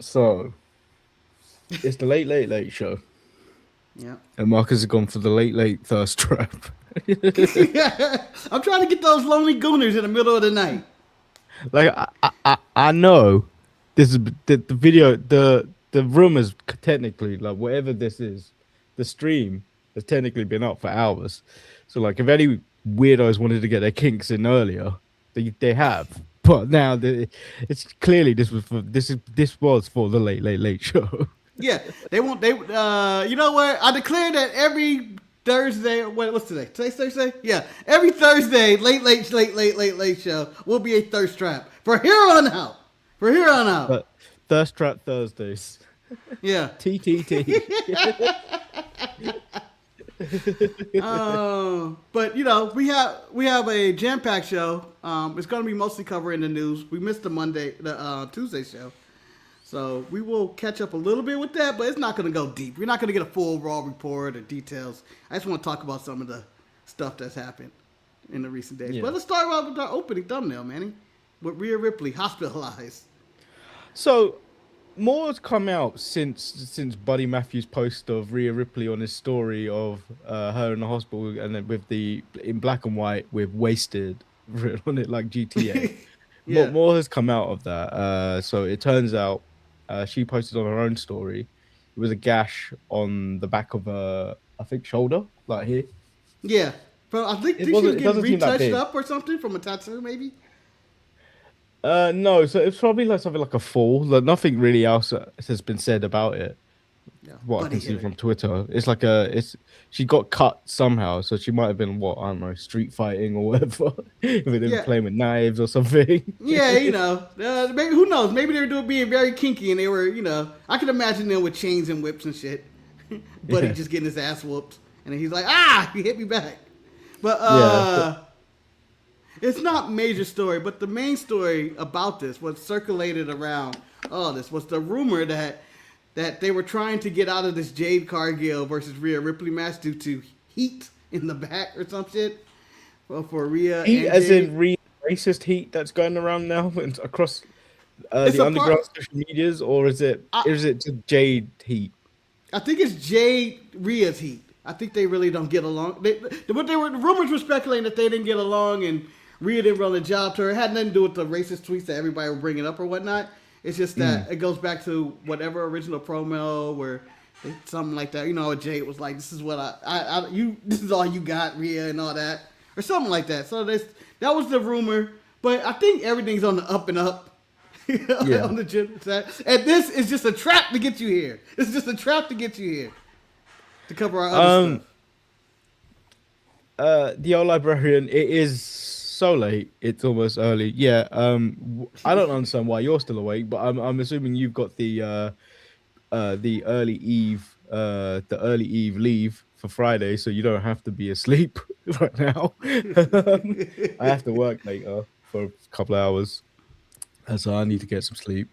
So it's the late show, Yeah. and Marcus has gone for the late thirst trap. I'm trying to get those lonely gooners in the middle of the night. Like I know this is the video the room is technically like whatever this is, the stream has technically been up for hours. So like if any weirdos wanted to get their kinks in earlier, they have. But now it's clearly this was for the late show. Yeah, they won't. They you know what? I declare that every Thursday. What's today? Today's Thursday. Yeah, every Thursday, late show will be a thirst trap for here on out. For here on out. But thirst trap Thursdays. Yeah. TTT. But you know we have a jam packed show. It's going to be mostly covering the news. We missed the Tuesday show. So we will catch up a little bit with that, but it's not going to go deep. We're not going to get a full raw report or details. I just want to talk about some of the stuff that's happened in the recent days. Yeah. But let's start out with our opening thumbnail, Manny, with Rhea Ripley hospitalized. So more has come out since Buddy Matthews' post of Rhea Ripley on his story of her in the hospital, and then with the in black and white with wasted written on it like GTA. Yeah. More has come out of that. So it turns out she posted on her own story. It was a gash on the back of her, I think, shoulder, like here. Yeah. But I think It she was wasn't. It getting doesn't seem that retouched big. up or something from a tattoo, maybe? No, so it's probably like something like a fall. Like nothing really else has been said about it. Yeah. What I Buddy can see hit her. from Twitter, she got cut somehow, so she might have been what, I don't know, street fighting or whatever. If it didn't Yeah. play with knives or something. Yeah, you know, maybe who knows? Maybe they were doing being very kinky, and they were, you know, I can imagine them with chains and whips and shit. Buddy Yeah. just getting his ass whooped, and then he's like, he hit me back. But Yeah. it's not major story, but the main story about this, what circulated around all this, was the rumor that they were trying to get out of this Jade Cargill versus Rhea Ripley match due to heat in the back or some shit. Well, for Rhea Heat, and as Jade. in racist heat that's going around now and across It's the a underground part. social medias, or is it just Jade heat? I think it's Jade Rhea's heat. I think they really don't get along. The rumors were speculating that they didn't get along and Rhea didn't run the job to her. It had nothing to do with the racist tweets that everybody were bringing up or whatnot. It's just that it goes back to whatever original promo where something like that. You know, Jade was like, "This is what this is all you got, Rhea," and all that, or something like that. So that was the rumor. But I think everything's on the up and up. Yeah. On the gym side. And this is just a trap to get you here. It's just a trap to get you here. To cover our other stuff. The old librarian, it is so late, it's almost early. Yeah. I don't understand why you're still awake, but I'm assuming you've got the early eve leave for Friday, so you don't have to be asleep right now. I have to work later for a couple of hours, so I need to get some sleep.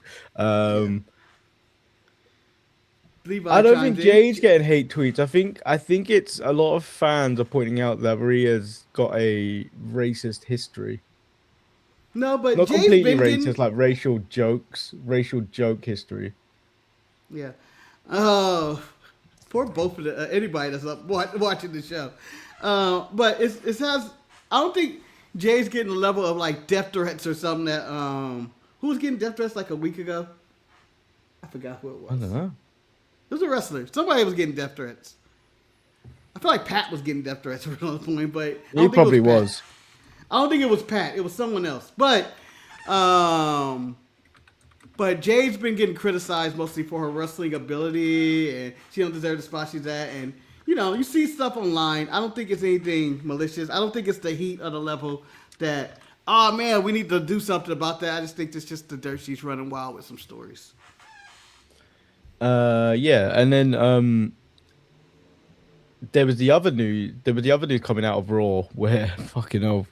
Levi I don't chimed think in. Jade's getting hate tweets. I think it's a lot of fans are pointing out that Maria's got a racist history. No, but Not Jay's completely been racist, getting... like racial joke history. Yeah. Oh, poor both of anybody that's up watching the show. But it has... I don't think Jay's getting the level of like death threats or something that... Who was getting death threats like a week ago? I forgot who it was. I don't know. It was a wrestler. Somebody was getting death threats. I feel like Pat was getting death threats at one point, but I don't He think probably it was. was. Pat. I don't think it was Pat. It was someone else. But Jade's been getting criticized mostly for her wrestling ability, and she don't deserve the spot she's at. And you know, you see stuff online. I don't think it's anything malicious. I don't think it's the heat or the level that, oh man, we need to do something about that. I just think it's just the dirt she's running wild with some stories. Yeah, and then there was the other news coming out of Raw where fucking hell,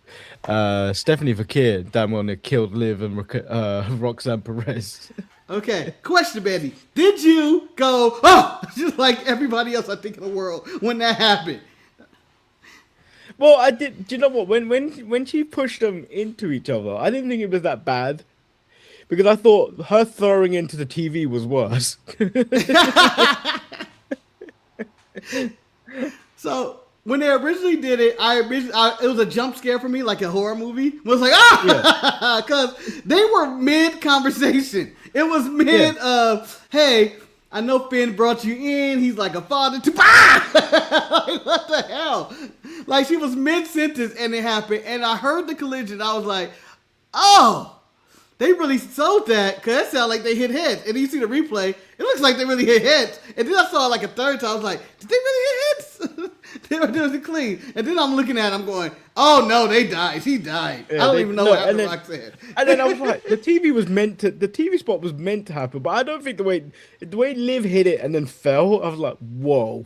Stephanie Fakir damn well near killed Liv and Roxanne Perez. Okay, question, Betty. Did you go, just like everybody else, I think, in the world when that happened? Well, I did. Do you know what? When she pushed them into each other, I didn't think it was that bad. because I thought her throwing into the TV was worse. So when they originally did it, it was a jump scare for me, like a horror movie. It was like, ah, because they were mid conversation. It was mid hey, I know Finn brought you in. He's like a father to like, what the hell? Like, she was mid sentence and it happened, and I heard the collision. I was like, oh. They really sold that because that sounded like they hit heads. And you see the replay, it looks like they really hit heads. And then I saw it like a third time. I was like, did they really hit heads? They were doing it clean. And then I'm looking at it, I'm going, oh no, they died. He died. Yeah, I don't even know what happened to Roxanne. And then I was like, the TV spot was meant to happen, but I don't think the way Liv hit it and then fell, I was like, whoa.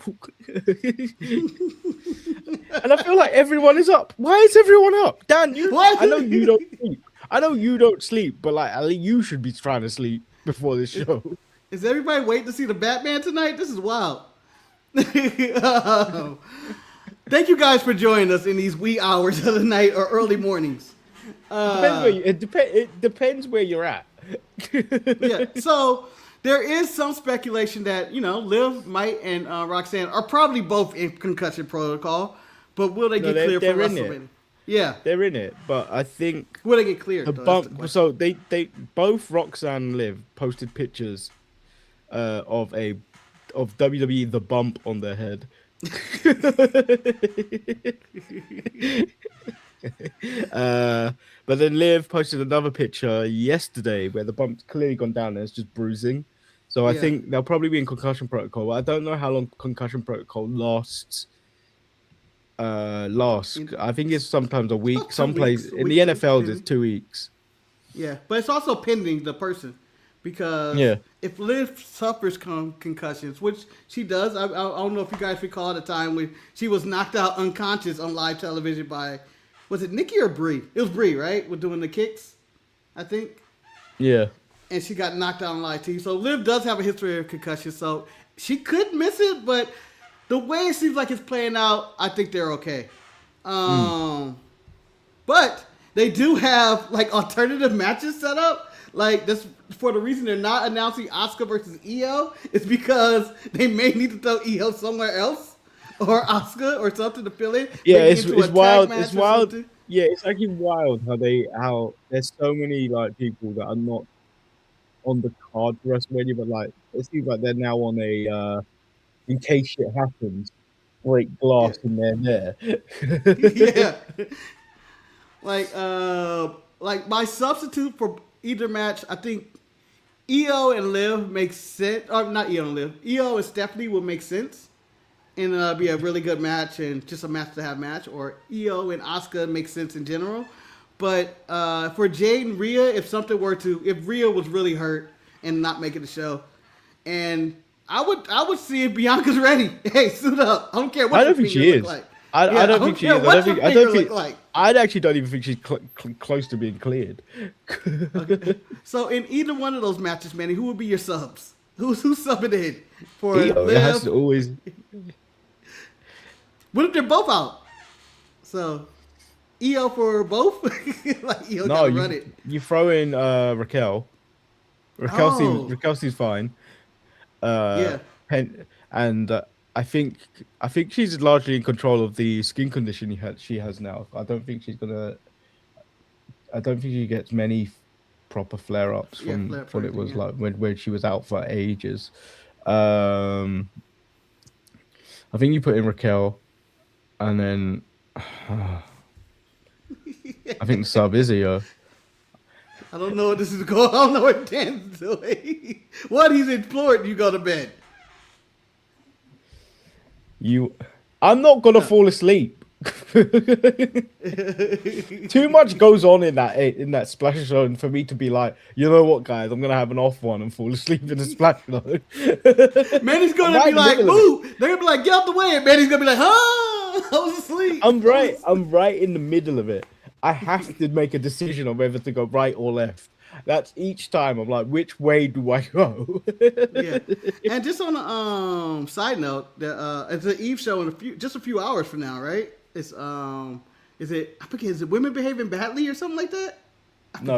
And I feel like everyone is up. Why is everyone up? Dan, I know you don't sleep. I know you don't sleep, but like, at least you should be trying to sleep before this show. Is everybody waiting to see the Batman tonight? This is wild. Thank you guys for joining us in these wee hours of the night or early mornings. It depends where you're at. Yeah. So there is some speculation that, Liv, Mike, and Roxanne are probably both in concussion protocol, but will they get cleared for WrestleMania? Yeah, they're in it, but I think will they get cleared? So they both Roxanne and Liv posted pictures of WWE the bump on their head. But then Liv posted another picture yesterday where the bump's clearly gone down and it's just bruising. So I think they'll probably be in concussion protocol. I don't know how long concussion protocol lasts. I think it's sometimes a week. Some places in the NFL it's 2 weeks. Yeah, but it's also pending the person, because if Liv suffers concussions, which she does, I don't know if you guys recall the time when she was knocked out unconscious on live television by, was it Nikki or Brie? It was Brie, right? With doing the kicks, I think. Yeah. And she got knocked out on live TV. So Liv does have a history of concussion, so she could miss it, but the way it seems like it's playing out, I think they're okay. But they do have like alternative matches set up. Like, this, for the reason they're not announcing Asuka versus Io, it's because they may need to throw Io somewhere else, or Asuka or something to fill in. Yeah, it's wild. It's wild. Yeah, it's actually wild how there's so many like people that are not on the card for WrestleMania, but like it seems like they're now on a in case shit happens, break glass and they're there. Yeah. Like my substitute for either match, I think Io and Liv makes sense. Or not Io and Liv. Io and Stephanie would make sense. And be a really good match and just a match to have match. Or Io and Asuka makes sense in general. But for Jade and Rhea, if Rhea was really hurt and not making the show, and I would see if Bianca's ready. Hey, suit up. I don't care what your finger looks like. I don't think she is. I actually don't even think she's close to being cleared. Okay. So in either one of those matches, Manny, who would be your subs? Who's subbing in for Liv? It has to always. What if they're both out? So Io for both? Like Io gotta run it. You throw in Raquel. Raquel seems fine. I think she's largely in control of the skin condition she has now. I don't think she gets many proper flare-ups from what it was like when she was out for ages. I think you put in Raquel, and then I think the sub is Io. I don't know what this is going. I don't know what Dan's doing. What he's implored you go to bed. I'm not gonna fall asleep. Too much goes on in that splash zone for me to be like, you know what, guys, I'm gonna have an off one and fall asleep in the splash zone. Manny's gonna be like, "Move!" They're gonna be like, "Get out the way!" And Manny's gonna be like, "Huh? I was asleep." I'm right in the middle of it. I have to make a decision on whether to go right or left. That's each time I'm like, which way do I go? Yeah. And just on a side note, it's an Eve show in a few hours from now, right? It's is it Women Behaving Badly or something like that? No,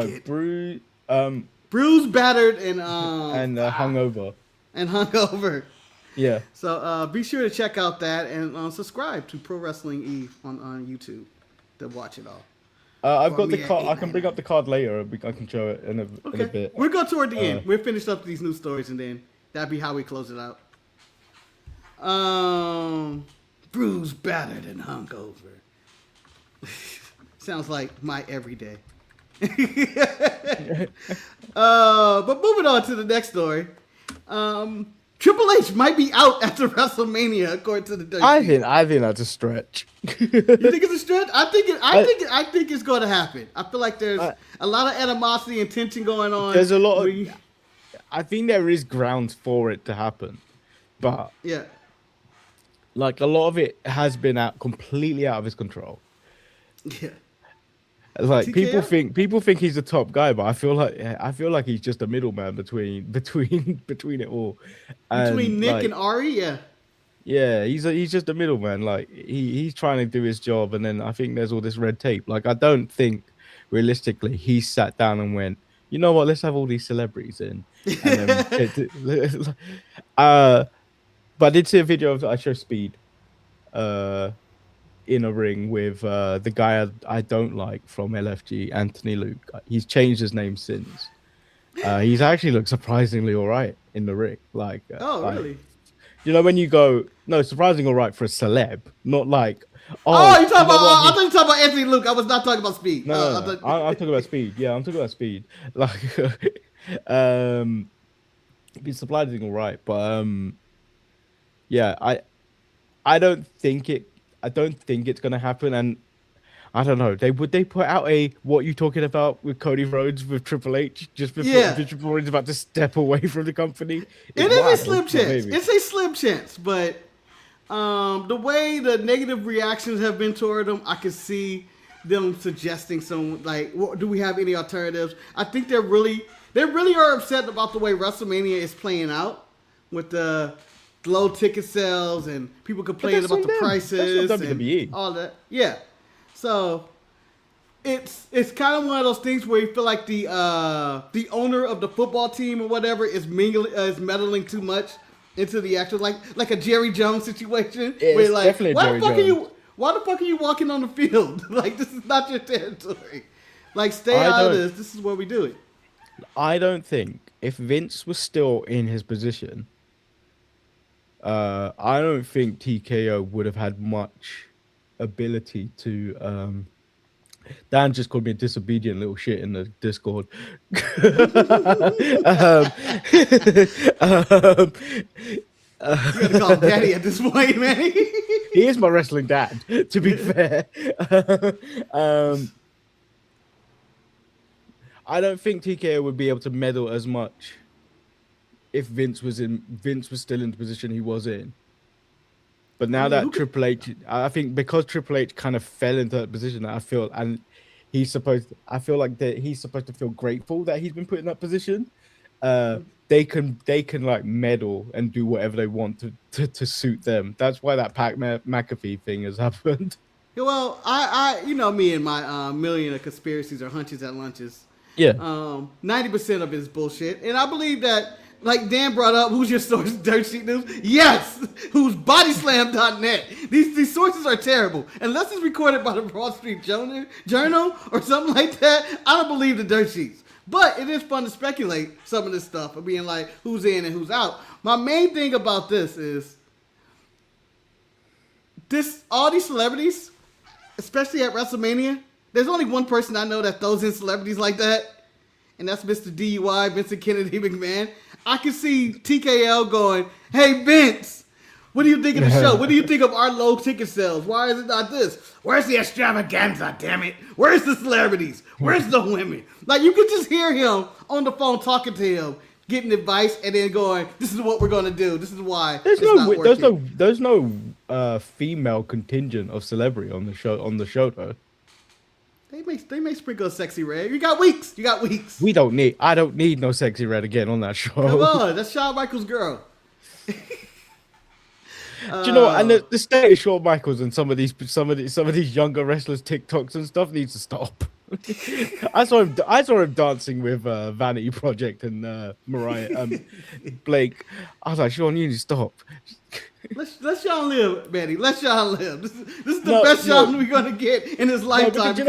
Bruised, battered, and hungover. And hungover. Yeah. So be sure to check out that and subscribe to Pro Wrestling Eve on YouTube to watch it all. I've got the card. I can bring up the card later. I can show it in a bit. We'll go toward the end. We'll finish up these news stories and then that'll be how we close it out. Bruised, battered, and hungover. Sounds like my everyday. But moving on to the next story. Triple H might be out after WrestleMania, according to the Dirt Sheet. I think that's a stretch. You think it's a stretch? I think it's going to happen. I feel like there's a lot of animosity and tension going on. There's a lot of. I think there is grounds for it to happen, but yeah, like a lot of it has been completely out of his control. Yeah. Like TKO? people think he's the top guy, but I feel like he's just a middleman between it all. Between Nick and Ari, yeah. Yeah, he's just a middleman. Like he's trying to do his job, and then I think there's all this red tape. Like I don't think realistically he sat down and went, you know what, let's have all these celebrities in. And then, but I did see a video of I show Speed. In a ring with the guy I don't like from LFG, Anthony Luke. He's changed his name since. He's actually looked surprisingly all right in the ring. Like, really? You know, when you go, no, surprisingly all right for a celeb, not like. Oh, you talking about? I thought you were talking about Anthony Luke. I was not talking about Speed. No, I'm talking about Speed. Yeah, I'm talking about Speed. Like, he's surprisingly all right, but yeah, I don't think it's gonna happen, and I don't know. Would they put out a what you talking about with Cody Rhodes with Triple H just before Triple H is about to step away from the company? It is a slim chance. It's a slim chance, but the way the negative reactions have been toward them, I can see them suggesting some like, do we have any alternatives? I think they really are upset about the way WrestleMania is playing out with the low ticket sales and people complaining about the prices and all that. Yeah. So it's kind of one of those things where you feel like the owner of the football team or whatever is meddling too much into the actual like a Jerry Jones situation. Yeah, where like, why the fuck are you walking on the field? Like, this is not your territory. Like, stay out of this. This is where we do it. I don't think if Vince was still in his position, I don't think TKO would have had much ability to. Dan just called me a disobedient little shit in the Discord. You gotta call him daddy at this point, man. He is my wrestling dad, to be fair. I don't think TKO would be able to meddle as much if Vince was still in the position he was in. But now that Triple H, I think because Triple H kind of fell into that position, I feel like he's supposed to feel grateful that he's been put in that position. They can like meddle and do whatever they want to suit them. That's why that Pat McAfee thing has happened. Well, I you know me and my million of conspiracies or hunches at lunches. Yeah. 90% of it is bullshit, and I believe that. Like Dan brought up, who's your source? Dirt Sheet News? Yes! Who's bodyslam.net? These sources are terrible. Unless it's recorded by the Broad Street Journal or something like that, I don't believe the Dirt Sheets. But it is fun to speculate some of this stuff of being like, who's in and who's out. My main thing about this is, all these celebrities, especially at WrestleMania, there's only one person I know that throws in celebrities like that, and that's Mr. DUI, Vincent Kennedy McMahon. I can see TKL going, hey, Vince, what do you think of the show? What do you think of our low ticket sales? Why is it not this? Where's the extravaganza, damn it? Where's the celebrities? Where's the women? Like, you could just hear him on the phone talking to him, getting advice, and then going, this is what we're going to do. This is why there's no female contingent of celebrity on the show though. They may sprinkle a sexy red. You got weeks. I don't need no sexy red again on that show. Come on, that's Shawn Michaels' girl. Do you know what? And the state of Shawn Michaels and some of these younger wrestlers TikToks and stuff needs to stop. I saw him. I saw him dancing with Vanity Project and Mariah Blake. I was like, Sean, you need to stop. Let Sean live, Manny. Let Sean live. This is the No, best no. Sean we're gonna get in his lifetime. Do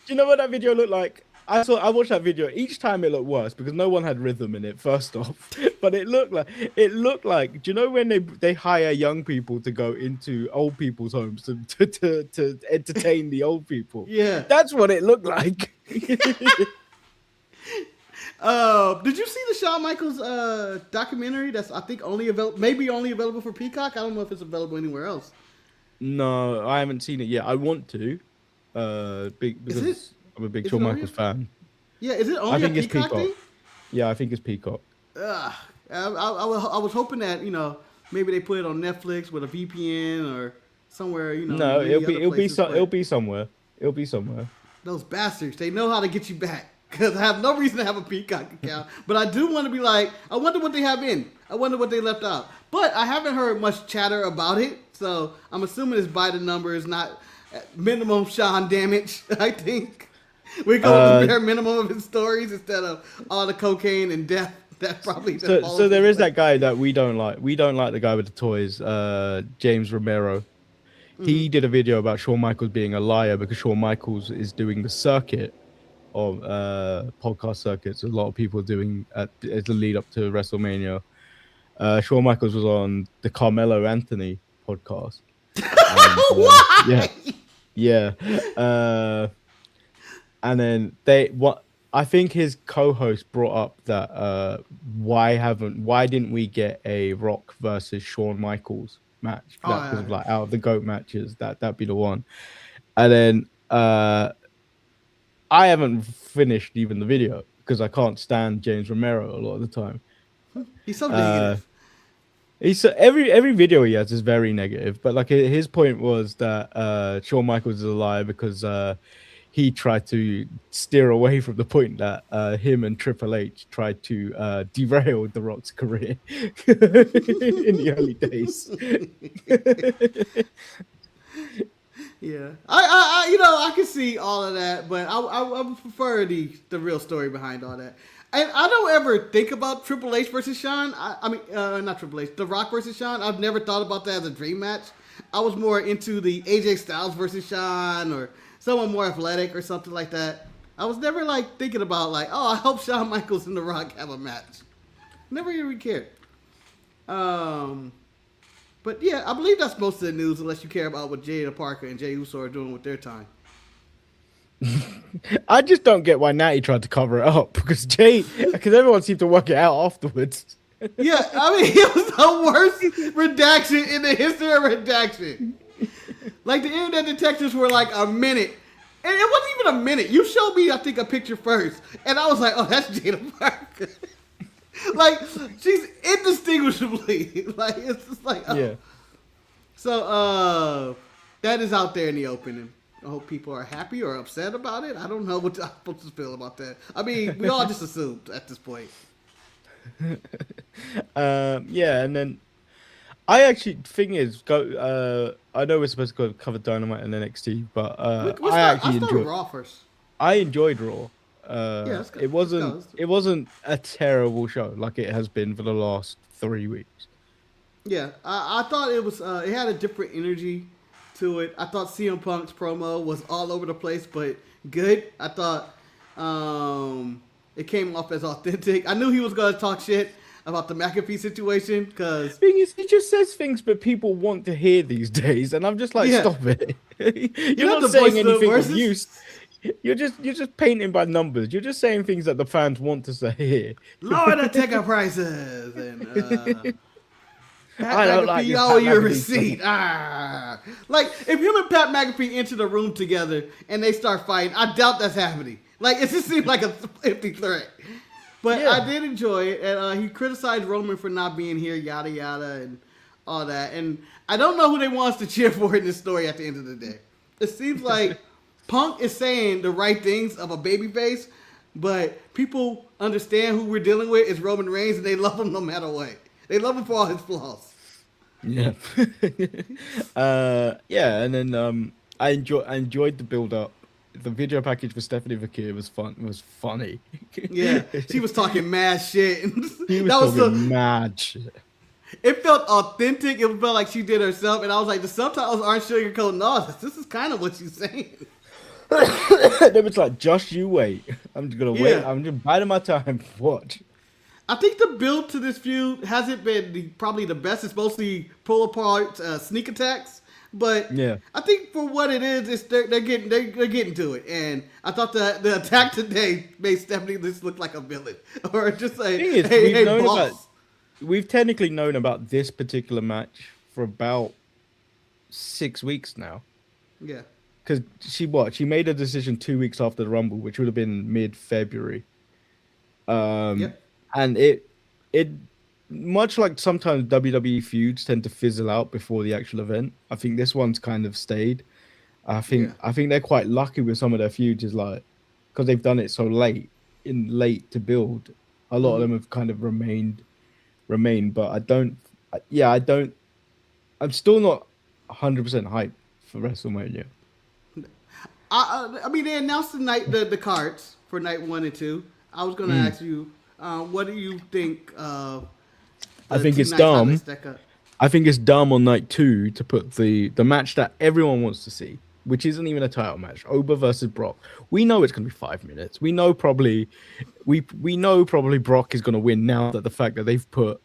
you know what that video looked like? I watched that video. Each time it looked worse because no one had rhythm in it. First off, but it looked like. Do you know when they hire young people to go into old people's homes to entertain the old people? Yeah, that's what it looked like. Did you see the Shawn Michaels documentary? That's I think only available for Peacock. I don't know if it's available anywhere else. No, I haven't seen it yet. I want to, because I'm a big Shawn Michaels fan. Yeah, is it only? I think it's Peacock Peacock. thing? Yeah, I think it's Peacock. I was hoping that maybe they put it on Netflix with a VPN or somewhere. No, it'll be somewhere. It'll be somewhere. Those bastards, they know how to get you back. Because I have no reason to have a Peacock account. But I do want to be like, I wonder what they have in. I wonder what they left out. But I haven't heard much chatter about it. So I'm assuming it's by the numbers, not minimum Sean damage, I think. We're going with the bare minimum of his stories instead of all the cocaine and death. That probably so there is that guy that we don't like. We don't like the guy with the toys, James Romero. Mm-hmm. He did a video about Shawn Michaels being a liar because Shawn Michaels is doing the circuit of podcast circuits. A lot of people are doing as the lead up to WrestleMania. Shawn Michaels was on the Carmelo Anthony podcast. And, why? Yeah. And then I think his co-host brought up that why didn't we get a Rock versus Shawn Michaels match? Because of like out of the GOAT matches, that'd be the one. And then I haven't finished even the video because I can't stand James Romero a lot of the time. He's so negative. Every video he has is very negative, but like his point was that Shawn Michaels is a liar because he tried to steer away from the point that him and Triple H tried to derail The Rock's career in the early days. Yeah, I can see all of that, but I prefer the real story behind all that. And I don't ever think about Triple H versus Shawn. I mean, not Triple H, The Rock versus Shawn. I've never thought about that as a dream match. I was more into the AJ Styles versus Shawn or someone more athletic or something like that. I was never like thinking about like, oh, I hope Shawn Michaels and The Rock have a match. Never even cared. But yeah, I believe that's most of the news, unless you care about what Jada Parker and Jey Uso are doing with their time. I just don't get why Natty tried to cover it up because everyone seemed to work it out afterwards. Yeah, I mean, it was the worst redaction in the history of redaction. Like the internet detectives were like a minute, and it wasn't even a minute. You showed me, I think, a picture first, and I was like, "Oh, that's Jada Parker." Like she's indistinguishably like it's just like oh. Yeah. So that is out there in the open. I hope people are happy or upset about it. I don't know what I'm supposed to feel about that. I mean, we all just assumed at this point. Yeah, and then I actually thing is I know we're supposed to cover Dynamite and NXT, but I enjoyed Raw first. I enjoyed Raw. It wasn't a terrible show like it has been for the last 3 weeks. Yeah, I thought it was. It had a different energy to it. I thought CM Punk's promo was all over the place, but good. I thought it came off as authentic. I knew he was gonna talk shit about the McAfee situation because thing is, he just says things that people want to hear these days, and I'm just like, stop it. You're not saying anything of use. You're just painting by numbers. You're just saying things that the fans want to say. Lower the ticket prices and I don't like your receipt. Like if him and Pat McAfee enter the room together and they start fighting, I doubt that's happening. Like it just seems like an empty threat. But yeah. I did enjoy it, and he criticized Roman for not being here, yada yada, and all that. And I don't know who they wants to cheer for in this story at the end of the day. It seems like Punk is saying the right things of a babyface, but people understand who we're dealing with is Roman Reigns, and they love him no matter what. They love him for all his flaws. Yeah. Yeah, and then I enjoyed the build up the video package for Stephanie Vakir was funny. Yeah, she was talking mad shit. He was talking mad shit. It felt authentic. It felt like she did herself, and I was like, the subtitles aren't sugarcoating all this. This is kind of what she's saying. They was like, just you wait. I'm just gonna wait. I'm just biding my time. Watch. I think the build to this feud hasn't been probably the best. It's mostly pull apart, sneak attacks. But yeah, I think for what it is, they're getting to it. And I thought the attack today made Stephanie just look like a villain, or just like, hey, boss. We've technically known about this particular match for about 6 weeks now. Yeah. Because she made a decision 2 weeks after the Rumble, which would have been mid-February. Yep. And it much like sometimes WWE feuds tend to fizzle out before the actual event. I think this one's kind of stayed. I think they're quite lucky with some of their feuds, is like, because they've done it so late to build. A lot of them have kind of remained. But I'm still not 100% hyped for WrestleMania. I mean, they announced the cards for night 1 and 2. I was going to ask you, what do you think? I think it's dumb. I think it's dumb on night 2 to put the match that everyone wants to see, which isn't even a title match, Oba versus Brock. We know it's going to be 5 minutes. We know probably Brock is going to win now that the fact that they've put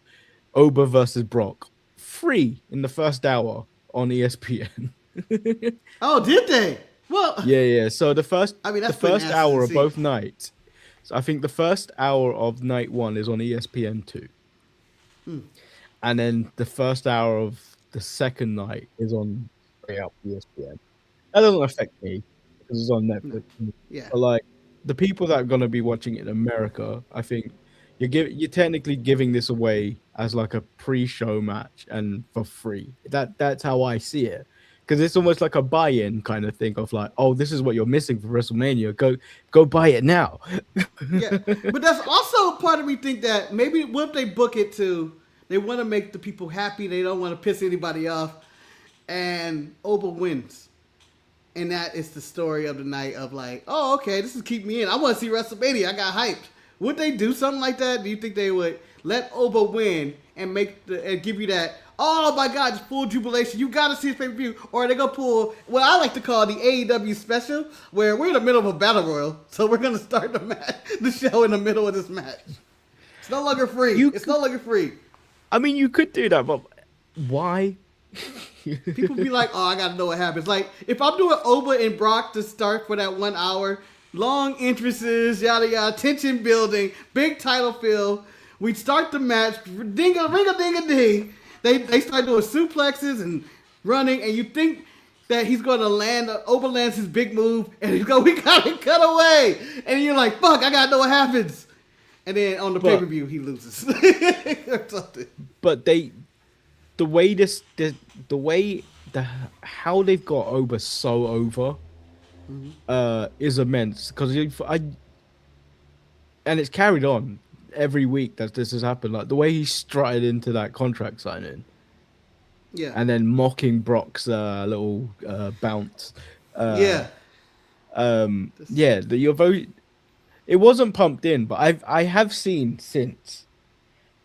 Oba versus Brock free in the first hour on ESPN. Oh, did they? Well, yeah. So the first hour of both nights. So I think the first hour of night 1 is on ESPN2. And then the first hour of the second night is on ESPN. That doesn't affect me because it's on Netflix. Yeah. But like the people that are going to be watching it in America, I think you're technically giving this away as like a pre-show match and for free. That's how I see it. Because it's almost like a buy-in kind of thing of like, oh, this is what you're missing for WrestleMania. Go buy it now. Yeah, but that's also part of me think that maybe what if they book it to, they want to make the people happy. They don't want to piss anybody off. And Oba wins. And that is the story of the night of like, oh, okay, this is keep me in. I want to see WrestleMania. I got hyped. Would they do something like that? Do you think they would let Oba win and give you that, oh my God, it's full jubilation. You got to see this pay-per-view. Or they go pull what I like to call the AEW special, where we're in the middle of a battle royal. So we're going to start the show in the middle of this match. It's no longer free. No longer free. I mean, you could do that, but why? People be like, oh, I got to know what happens. Like, if I'm doing Oba and Brock to start for that 1 hour, long entrances, yada, yada, tension building, big title fill, we start the match, ring-a-ding-a-ding. They start doing suplexes and running, and you think that he's going to land, Oba lands his big move, and we got to cut away. And you're like, fuck, I got to know what happens. And then on the pay-per-view, he loses. Or something. But how they've got Oba so over is immense. And it's carried on every week that this has happened. Like the way he strutted into that contract signing. Yeah. And then mocking Brock's little bounce. Your vote. It wasn't pumped in, but I have seen since.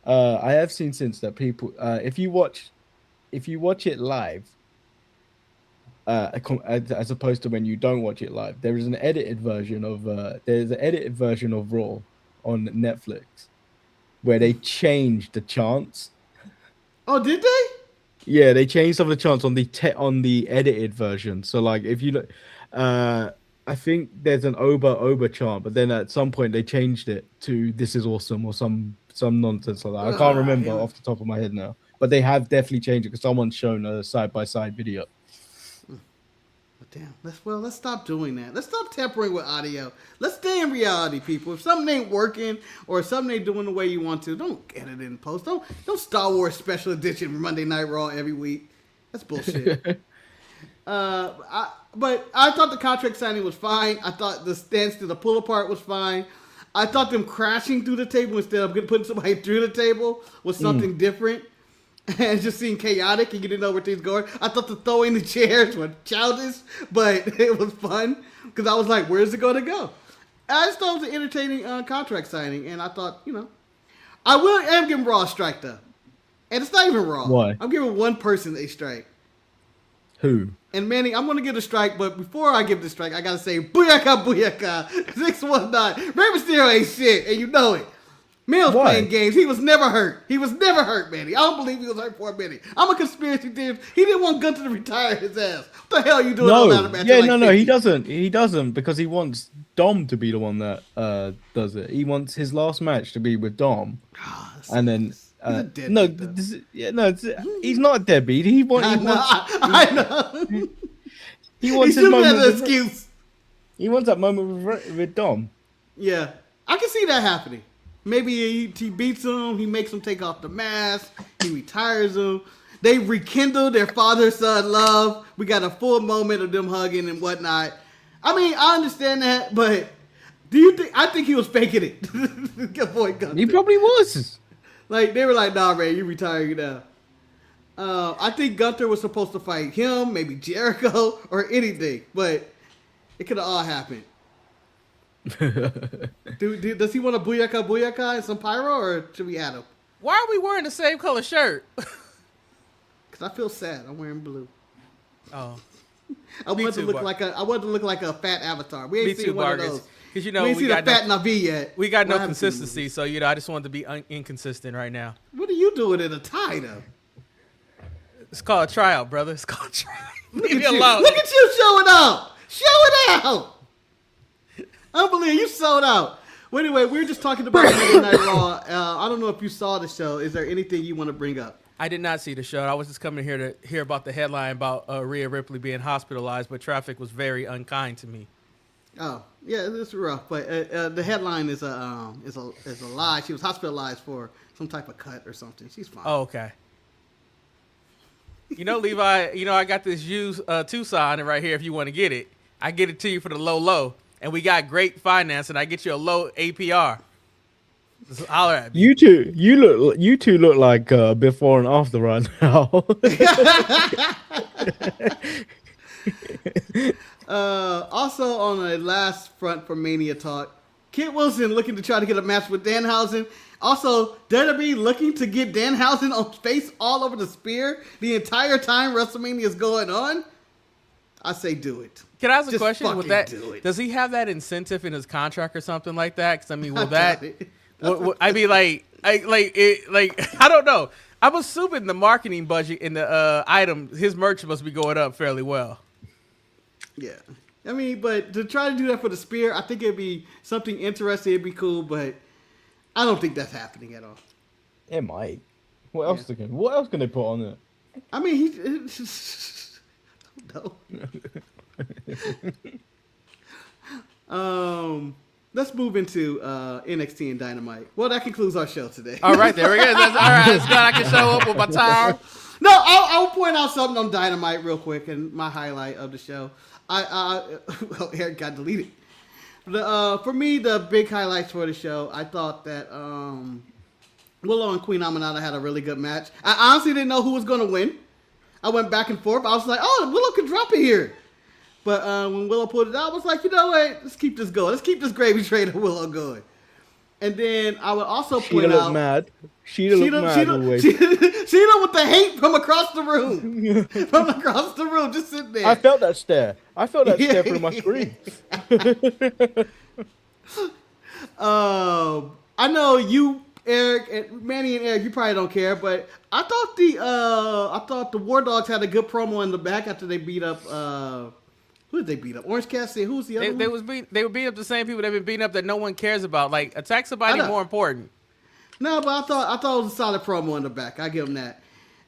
That people, if you watch it live, as opposed to when you don't watch it live, there is an edited version of Raw on Netflix where they changed the chants. Oh, did they? Yeah, they changed some of the chants on the edited version. So like if you look, I think there's an Oba chant, but then at some point they changed it to "This is awesome" or some nonsense like that. I can't remember off the top of my head now, but they have definitely changed it because someone's shown a side-by-side video. Damn. Let's stop doing that. Let's stop tampering with audio. Let's stay in reality, people. If something ain't working or something ain't doing the way you want to, don't edit it in post. Don't Star Wars special edition Monday Night Raw every week. That's bullshit. But I thought the contract signing was fine. I thought the stance to the pull apart was fine. I thought them crashing through the table instead of putting somebody through the table was something different. and just seeing chaotic and you didn't know where things going. I thought the throwing the chairs were childish, but it was fun because I was like, where's it going to go? I just thought it was an entertaining contract signing, and I thought, I am giving Raw a strike, though. And it's not even Raw. Why? I'm giving one person a strike. Who? And Manny, I'm going to give a strike, but before I give the strike, I got to say, booyaka, booyaka, 619. Rey Mysterio ain't shit, and you know it. Mill's playing games. He was never hurt. He was never hurt, Manny. I don't believe he was hurt for a minute. I'm a conspiracy theorist. He didn't want Gunther to retire his ass. What the hell are you doing on that match? Yeah, no, he doesn't. He doesn't because he wants Dom to be the one that does it. He wants his last match to be with Dom. And then... he's not a deadbeat. He wants. I know. He wants his moment. An excuse. He wants that moment with Dom. Yeah, I can see that happening. Maybe he beats him. He makes him take off the mask. He retires him. They rekindle their father-son love. We got a full moment of them hugging and whatnot. I mean, I understand that, but do you think? I think he was faking it. Good boy, Gunther. He probably was. Like, they were like, nah, Ray, you retiring now. I think Gunther was supposed to fight him, maybe Jericho, or anything. But it could have all happened. Does he want a booyaka and some pyro, or should we add him? Why are we wearing the same color shirt? Because I feel sad. I'm wearing blue. Oh. I wanted to look like a fat Avatar. We ain't seen one of those. Because we ain't seen a fat Navi yet. We got no consistency, so I just wanted to be inconsistent right now. What are you doing in a tie, though? It's called a tryout, brother. It's called a tryout. Leave me alone. Look at you showing out. Show it out. Unbelievable. You sold out. Well, anyway, we were just talking about Monday Night Raw. I don't know if you saw the show. Is there anything you want to bring up? I did not see the show. I was just coming here to hear about the headline about Rhea Ripley being hospitalized, but traffic was very unkind to me. Oh, yeah, it's rough. But the headline is a lie. She was hospitalized for some type of cut or something. She's fine. Oh, okay. Levi, I got this used Tucson right here if you want to get it. I get it to you for the low. And we got great finance, and I get you a low APR. Just holler at me. You two look like before and after right now. Also on the last front for Mania Talk, Kit Wilson looking to try to get a match with Danhausen. Also, WWE looking to get Danhausen on face all over the spear the entire time WrestleMania is going on. I say do it. Can I ask a question with that? Does he have that incentive in his contract or something like that? Because I mean, will that? I mean, I don't know. I'm assuming the marketing budget in the item, his merch must be going up fairly well. Yeah, I mean, but to try to do that for the spear, I think it'd be something interesting. It'd be cool, but I don't think that's happening at all. It might. What else can they put on it? I mean, no. Let's move into NXT and Dynamite. Well, that concludes our show today. All right, there we go. All right, it's good. I can show up with my towel. No, I'll point out something on Dynamite real quick and my highlight of the show. Well, Eric got deleted. For me, the big highlights for the show, I thought that Willow and Queen Aminata had a really good match. I honestly didn't know who was going to win. I went back and forth. I was like, oh, Willow can drop it here. But when Willow pulled it out, I was like, you know what? Let's keep this going. Let's keep this gravy train of Willow going. And then I would also point out... She'd look mad always. She'd with the hate from across the room. From across the room, just sitting there. I felt that stare. Stare through my screen. I know you... Eric and Manny and Eric, you probably don't care, but I thought the War Dogs had a good promo in the back after they beat up who did they beat up? Orange Cassidy. Who's the other one? They were beating up the same people they've been beating up that no one cares about. Like, attack somebody more important. No, but I thought it was a solid promo in the back. I give them that.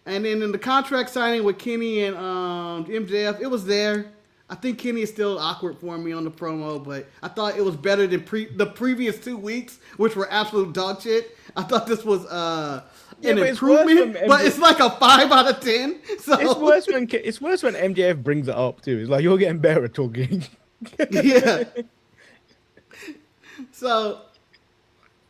And then in the contract signing with Kenny and MJF, it was there. I think Kenny is still awkward for me on the promo, but I thought it was better than the previous 2 weeks, which were absolute dog shit. I thought this was an improvement, but it's like a 5 out of 10. So it's worse when MJF brings it up too. It's like you're getting better at talking. Yeah. So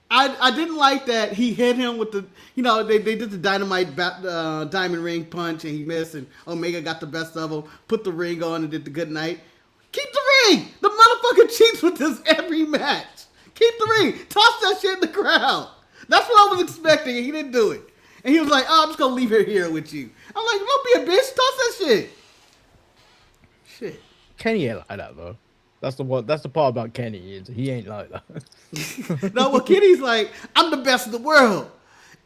I didn't like that he hit him with the, they did the dynamite diamond ring punch and he missed and Omega got the best of him, put the ring on and did the good night. Keep the ring! The motherfucker cheats with this every match. Keep the ring. Toss that shit in the crowd. That's what I was expecting and he didn't do it. And he was like, I'm just going to leave her here with you. I'm like, don't be a bitch. Toss that shit. Shit. Kenny ain't like that, though. That's the part about Kenny is he ain't like that. No, well, Kenny's like, I'm the best in the world.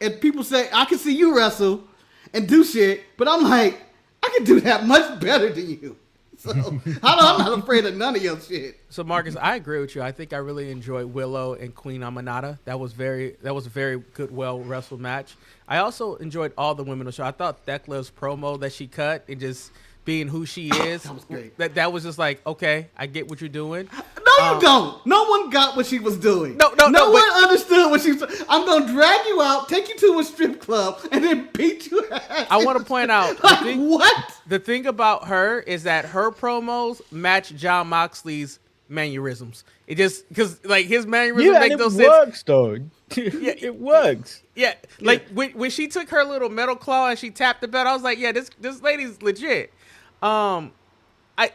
And people say, I can see you wrestle and do shit, but I'm like, I can do that much better than you. So I'm not afraid of none of your shit. So Marcus, I agree with you. I think I really enjoyed Willow and Queen Amanada. That was a very good, well wrestled match. I also enjoyed all the women on the show. I thought Thekla's promo that she cut and just being who she is. That was great. That was just like, okay, I get what you're doing. No, you don't. No one got what she was doing. No one understood what she was. I'm gonna drag you out, take you to a strip club, and then beat you ass. I want to point out what? The thing about her is that her promos match Jon Moxley's mannerisms. It just because like his mannerisms make no sense. It works though. Yeah, it works. Yeah, like when she took her little metal claw and she tapped the belt, I was like, yeah, this lady's legit.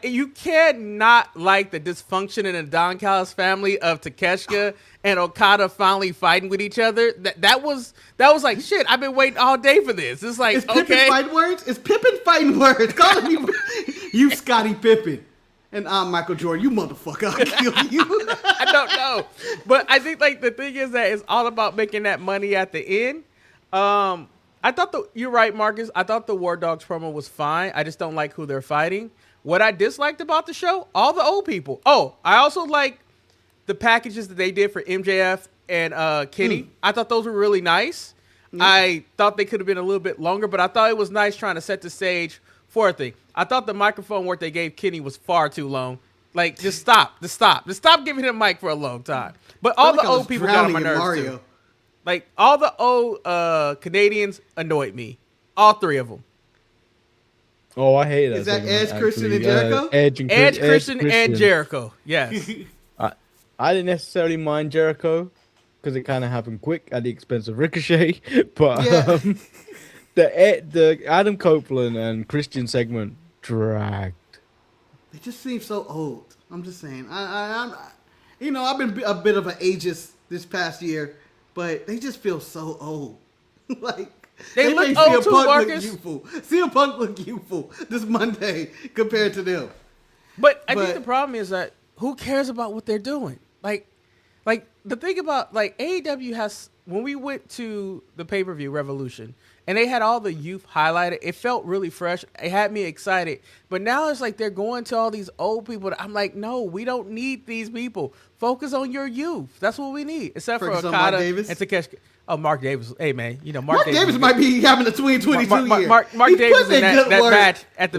You cannot like the dysfunction in the Don Callis family of Takeshita and Okada finally fighting with each other. That was like shit. I've been waiting all day for this. It's like, is Pippen fighting words? Is Pippen fighting words? Calling me, you Scottie Pippen, and I'm Michael Jordan. You motherfucker, I'll kill you. I don't know, but I think like the thing is that it's all about making that money at the end. I thought you're right, Marcus. I thought the War Dogs promo was fine. I just don't like who they're fighting. What I disliked about the show, all the old people. Oh, I also like the packages that they did for MJF and Kenny. I thought those were really nice. I thought they could have been a little bit longer, but I thought it was nice trying to set the stage for a thing. I thought the microphone work they gave Kenny was far too long. Like, just stop giving him a mic for a long time. But all the old people got on my nerves too. Like, all the old Canadians annoyed me. All three of them. Oh, I hate that. Is that Edge, Christian, and Jericho? Edge, Christian, and Jericho. Yes. I didn't necessarily mind Jericho because it kind of happened quick at the expense of Ricochet. But the Adam Copeland and Christian segment dragged. They just seem so old. I'm just saying. I've been a bit of an ageist this past year, but they just feel so old. Like. They look old too, Marcus. CM Punk look youthful this Monday compared to them. But I think the problem is that who cares about what they're doing? Like the thing about like AEW has, when we went to the pay-per-view Revolution and they had all the youth highlighted, it felt really fresh. It had me excited. But now it's like they're going to all these old people. I'm like, no, we don't need these people. Focus on your youth. That's what we need. Except for Okada and Takeshita. Oh, Mark Davis. Hey, man. Mark Davis might be having a 2022 year. Mark Davis in that match at the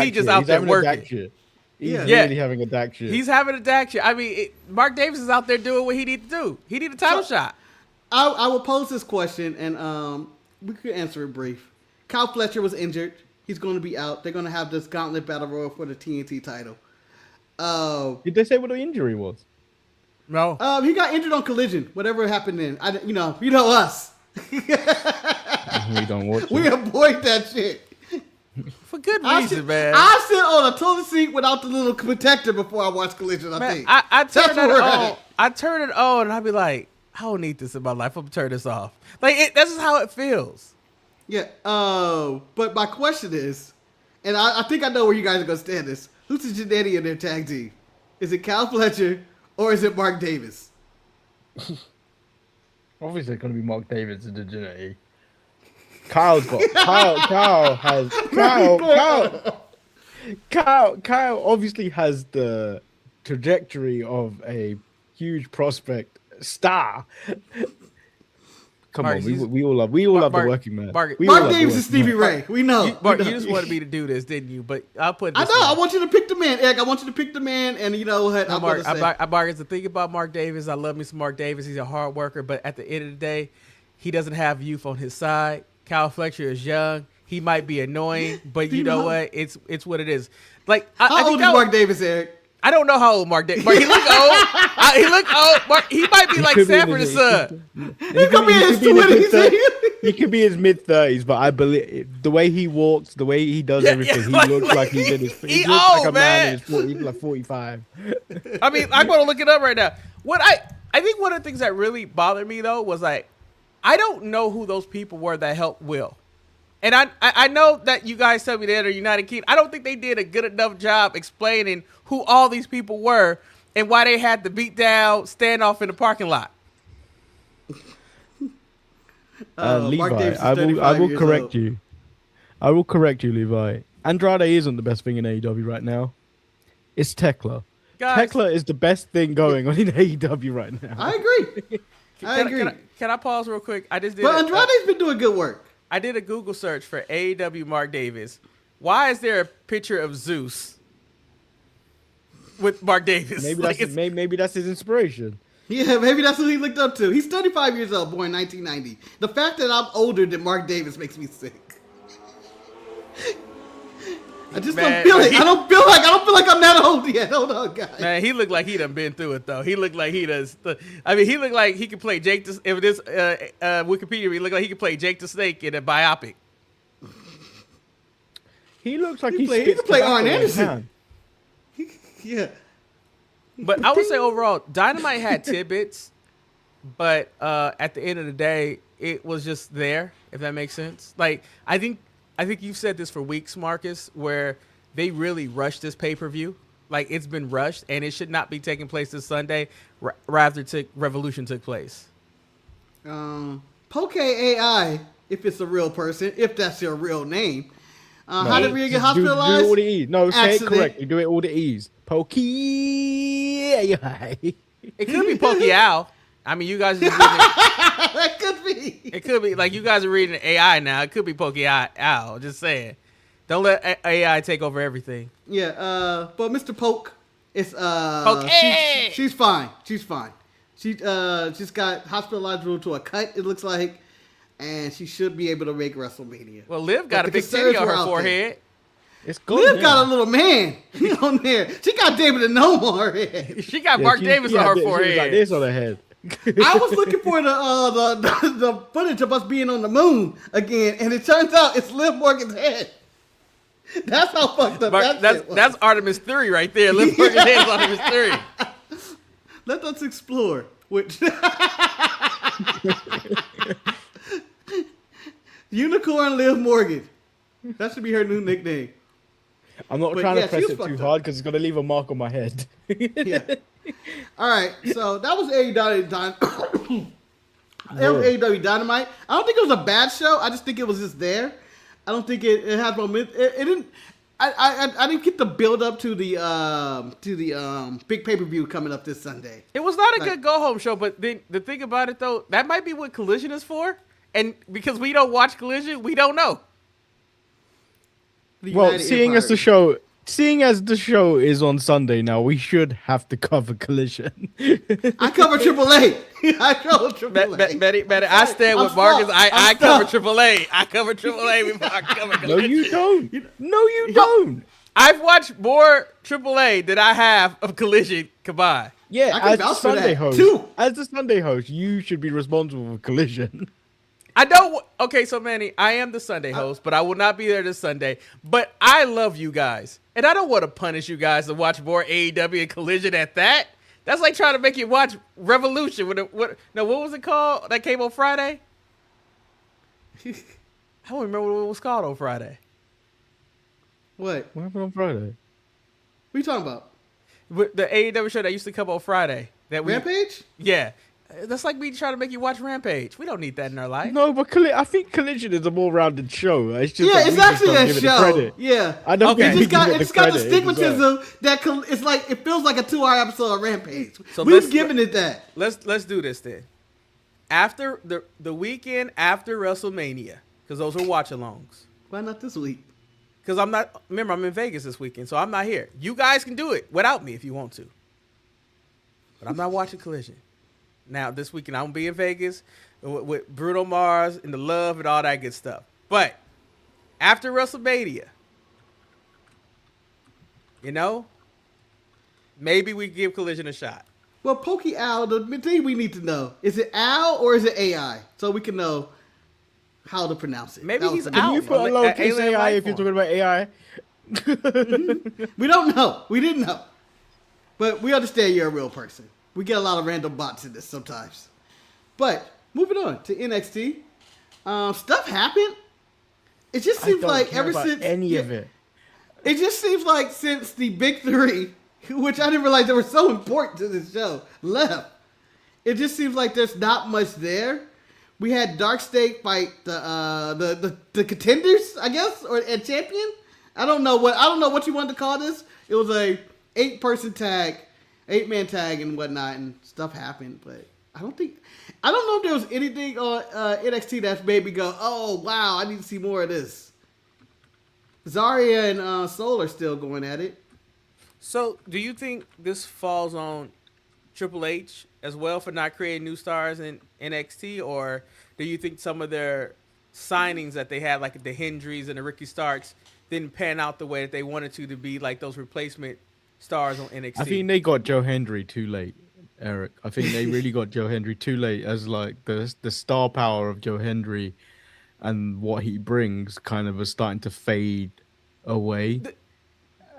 he just out there working. He's really having a Dak shit. He's having a Dak shit. I mean, Mark Davis is out there doing what he needs to do. He needs a title shot. I will pose this question, and we could answer it brief. Kyle Fletcher was injured. He's going to be out. They're going to have this gauntlet battle royal for the TNT title. Did they say what the injury was? No. He got injured on Collision. Whatever happened then. You know us. We don't watch it. We avoid that shit. For good reason, man. I sit on a toilet seat without the little protector before I watch Collision, I think. I turn it on. I turn it on and I be like, I don't need this in my life. I'm going to turn this off. Like, this is how it feels. Yeah. But my question is, and I think I know where you guys are going to stand this. Who's the Jannetty in their tag team? Is it Kyle Fletcher or is it Mark Davis? Obviously, it's going to be Mark Davis and the Jannetty. Kyle obviously has the trajectory of a huge prospect star. Come on, we all love the working man. Mark Davis is Stevie Ray. We know. Mark, you just wanted me to do this, didn't you? But I'll put this. I know. I want you to pick the man, Eric. I want you to pick the man, and you know what? Mark, the thing about Mark Davis, I love me some Mark Davis. He's a hard worker, but at the end of the day, he doesn't have youth on his side. Kyle Fletcher is young. He might be annoying, but you know what? It's what it is. Like, how old is Mark Davis, Eric? I don't know how old Mark Davis. He look old. He look old. He might be like Sanford's son. He could be in his 20s. He could be in his mid-30s, but I believe the way he walks, the way he does everything, he looks like he's in his. He looks old, like a man in his 40s, he's like 45. I mean, I'm going to look it up right now. What I think one of the things that really bothered me though was like, I don't know who those people were that helped Will. And I know that you guys tell me they're United Kingdom. I don't think they did a good enough job explaining who all these people were and why they had the beat down standoff in the parking lot. Levi, I will correct you. I will correct you, Levi. Andrade isn't the best thing in AEW right now. It's Tekla. Guys, Tekla is the best thing going on in AEW right now. I agree. I agree. Can I pause real quick? I just did. But Andrade's been doing good work. I did a Google search for AEW Mark Davis. Why is there a picture of Zeus with Mark Davis? Maybe that's his inspiration. Yeah, maybe that's what he looked up to. He's 35 years old, born 1990. The fact that I'm older than Mark Davis makes me sick. I just don't feel it. I don't feel like I'm that old yet. Hold on, guys. Man, he looked like he done been through it though. He looked like he does. I mean, he looked like he could play Jake. If this Wikipedia, he looked like he could play Jake the Snake in a biopic. He looks like he could play Arn Anderson. Yeah. But I would say overall, Dynamite had tidbits, but at the end of the day, it was just there. If that makes sense. Like I think you've said this for weeks, Marcus, where they really rushed this pay-per-view. Like, it's been rushed, and it should not be taking place this Sunday. Rather, Revolution took place. Poke AI, if it's a real person, if that's your real name. How did Rhea get hospitalized? Do all the E's. No, say Accident. it correctly. Do it all the E's. Poke AI. It could be Poke Al. I mean, you guys are just reading That could be. It could be like you guys are reading AI now. It could be Poke Al. Just saying. Don't let AI take over everything. Yeah, but Mr. Poke is Poke. She's fine. She's fine. She just got hospitalized due to a cut, it looks like, and she should be able to make WrestleMania. Well, Liv got a big titty on her forehead. It's good. Liv got a little man on there. She got David the Gnome on her head. She got Mark Davis on her forehead. She was like this on her head. I was looking for the footage of us being on the moon again, and it turns out it's Liv Morgan's head. That's how fucked up that's Artemis 3 right there. Liv Morgan's head is Artemis 3. Let us explore. Which Unicorn Liv Morgan. That should be her new nickname. I'm not trying to press it too hard because it's going to leave a mark on my head. Yeah. All right, so that was AEW Dynamite. I don't think it was a bad show. I just think it was just there. I don't think it had momentum. It didn't. I didn't get the build up to the big pay-per-view coming up this Sunday. It was not a good go home show, but the thing about it though, that might be what Collision is for, and because we don't watch Collision, we don't know. Well, seeing as the show is on Sunday now, we should have to cover Collision. I cover AAA. I cover AAA. Betty, I stand with Marcus. I cover AAA. I cover AAA before I cover Collision. No, you don't. No, you don't. I've watched more AAA than I have of Collision combined. Yeah, as the Sunday host, you should be responsible for Collision. I know. Okay, so Manny, I am the Sunday host, but I will not be there this Sunday. But I love you guys, and I don't want to punish you guys to watch more AEW and Collision at that. That's like trying to make you watch Revolution. What was it called that came on Friday? I don't remember what it was called on Friday. What happened on Friday? What are you talking about? The AEW show that used to come on Friday. Rampage? Yeah. That's like me trying to make you watch Rampage. We don't need that in our life. No, but I think Collision is a more rounded show. It's just it's actually a show. Yeah, I don't think it's got the stigmatism that it's like it feels like a 2-hour episode of Rampage. So we've given it that. Let's do this then. After the weekend after WrestleMania, because those are watch-alongs. Why not this week? Because I'm in Vegas this weekend, so I'm not here. You guys can do it without me if you want to. But I'm not watching Collision. Now, this weekend, I'm going to be in Vegas with Bruno Mars and the Love and all that good stuff. But after WrestleMania, Maybe we give Collision a shot. Well, Pokey Al, the thing we need to know, is it Al or is it AI? So we can know how to pronounce it. Maybe he's the- Al. Can you put a lowercase alien AI life if you're form. talking about AI? We don't know. We didn't know. But we understand you're a real person. We get a lot of random bots in this sometimes. But moving on to NXT. Stuff happened. It just seems like ever since any of it. It just seems like since the big three, which I didn't realize they were so important to this show, left. It just seems like there's not much there. We had Dark State fight the contenders, I guess, or a champion. I don't know what you wanted to call this. It was a 8-person tag, 8-man tag and whatnot, and stuff happened. But I don't know if there was anything on NXT that's made me go, oh wow, I need to see more of this. Zarya and Soul are still going at it. So, do you think this falls on Triple H as well for not creating new stars in NXT, or do you think some of their signings that they had, like the Hendrys and the Ricky Starks, didn't pan out the way that they wanted to be like those replacement stars on NXT? I think they got Joe Hendry too late, Eric. I think they really got Joe Hendry too late, as like the star power of Joe Hendry and what he brings kind of is starting to fade away.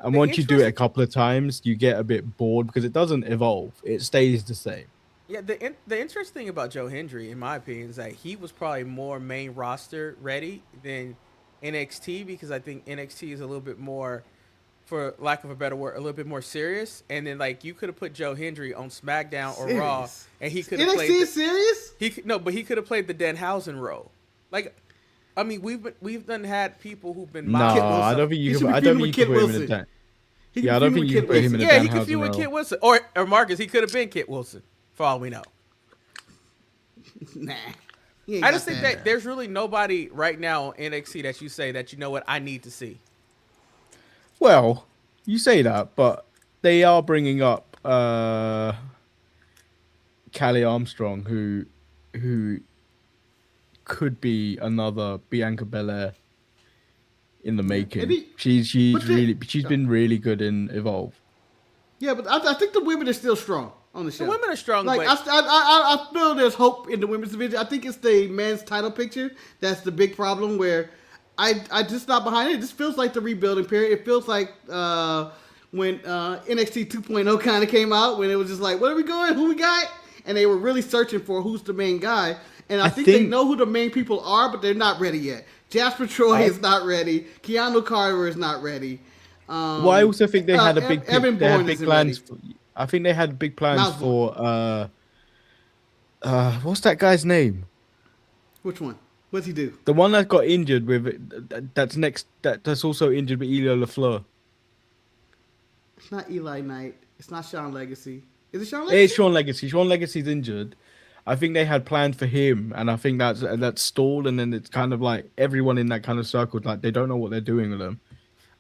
And once you do it a couple of times, you get a bit bored because it doesn't evolve. It stays the same. Yeah, the interesting thing about Joe Hendry, in my opinion, is that he was probably more main roster ready than NXT, because I think NXT is a little bit more, for lack of a better word, a little bit more serious. And then like you could have put Joe Hendry on SmackDown or Raw, and he could have played. NXT is serious? But he could have played the Danhausen role. Like, I mean, we've done had people who've been No, I don't think you can. I don't think you can put him in a Dan. Yeah, I don't think you can put him in a Dan. Yeah, he could feud with Kit Wilson, or Marcus. He could have been Kit Wilson, for all we know. Nah. I just think that there's really nobody right now on NXT that you say that, you know what, I need to see. Well, you say that, but they are bringing up Callie Armstrong, who could be another Bianca Belair in the making. She's been really good in Evolve. Yeah, but I think the women are still strong on the show. The women are strong, like, but I feel there's hope in the women's division. I think it's the men's title picture that's the big problem, where I just not behind it. It just feels like the rebuilding period. It feels like when NXT 2.0 kind of came out, when it was just like, where are we going? Who we got? And they were really searching for who's the main guy. And I think they know who the main people are, but they're not ready yet. Jasper Troy is not ready. Keanu Carter is not ready. Well, I also think they had a big Evan Bourne big plans. I think they had big plans for what's that guy's name? Which one? What's he do? The one that got injured with that's also injured with Elio LaFleur. It's not Eli Knight. It's not Sean Legacy. Is it Sean Legacy? It's Sean Legacy. Sean Legacy's injured. I think they had plans for him, and I think that's stalled. And then it's kind of like everyone in that kind of circle, like they don't know what they're doing with them.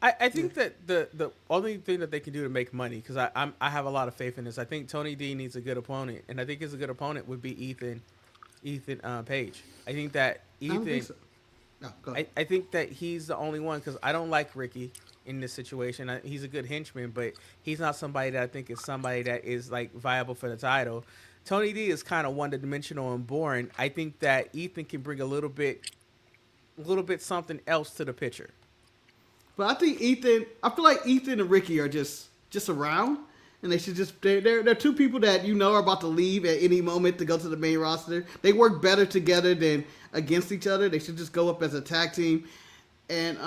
I think that the only thing that they can do to make money, because I have a lot of faith in this. I think Tony D needs a good opponent, and I think his a good opponent would be Ethan Page. I think that Ethan. I don't think so. No, go ahead. I think that he's the only one, because I don't like Ricky in this situation. He's a good henchman, but he's not somebody that I think is somebody that is like viable for the title. Tony D is kind of one-dimensional and boring. I think that Ethan can bring a little bit something else to the picture. But I feel like Ethan and Ricky are just around, and they should just they're two people that are about to leave at any moment to go to the main roster. They work better together than against each other. They should just go up as a tag team. And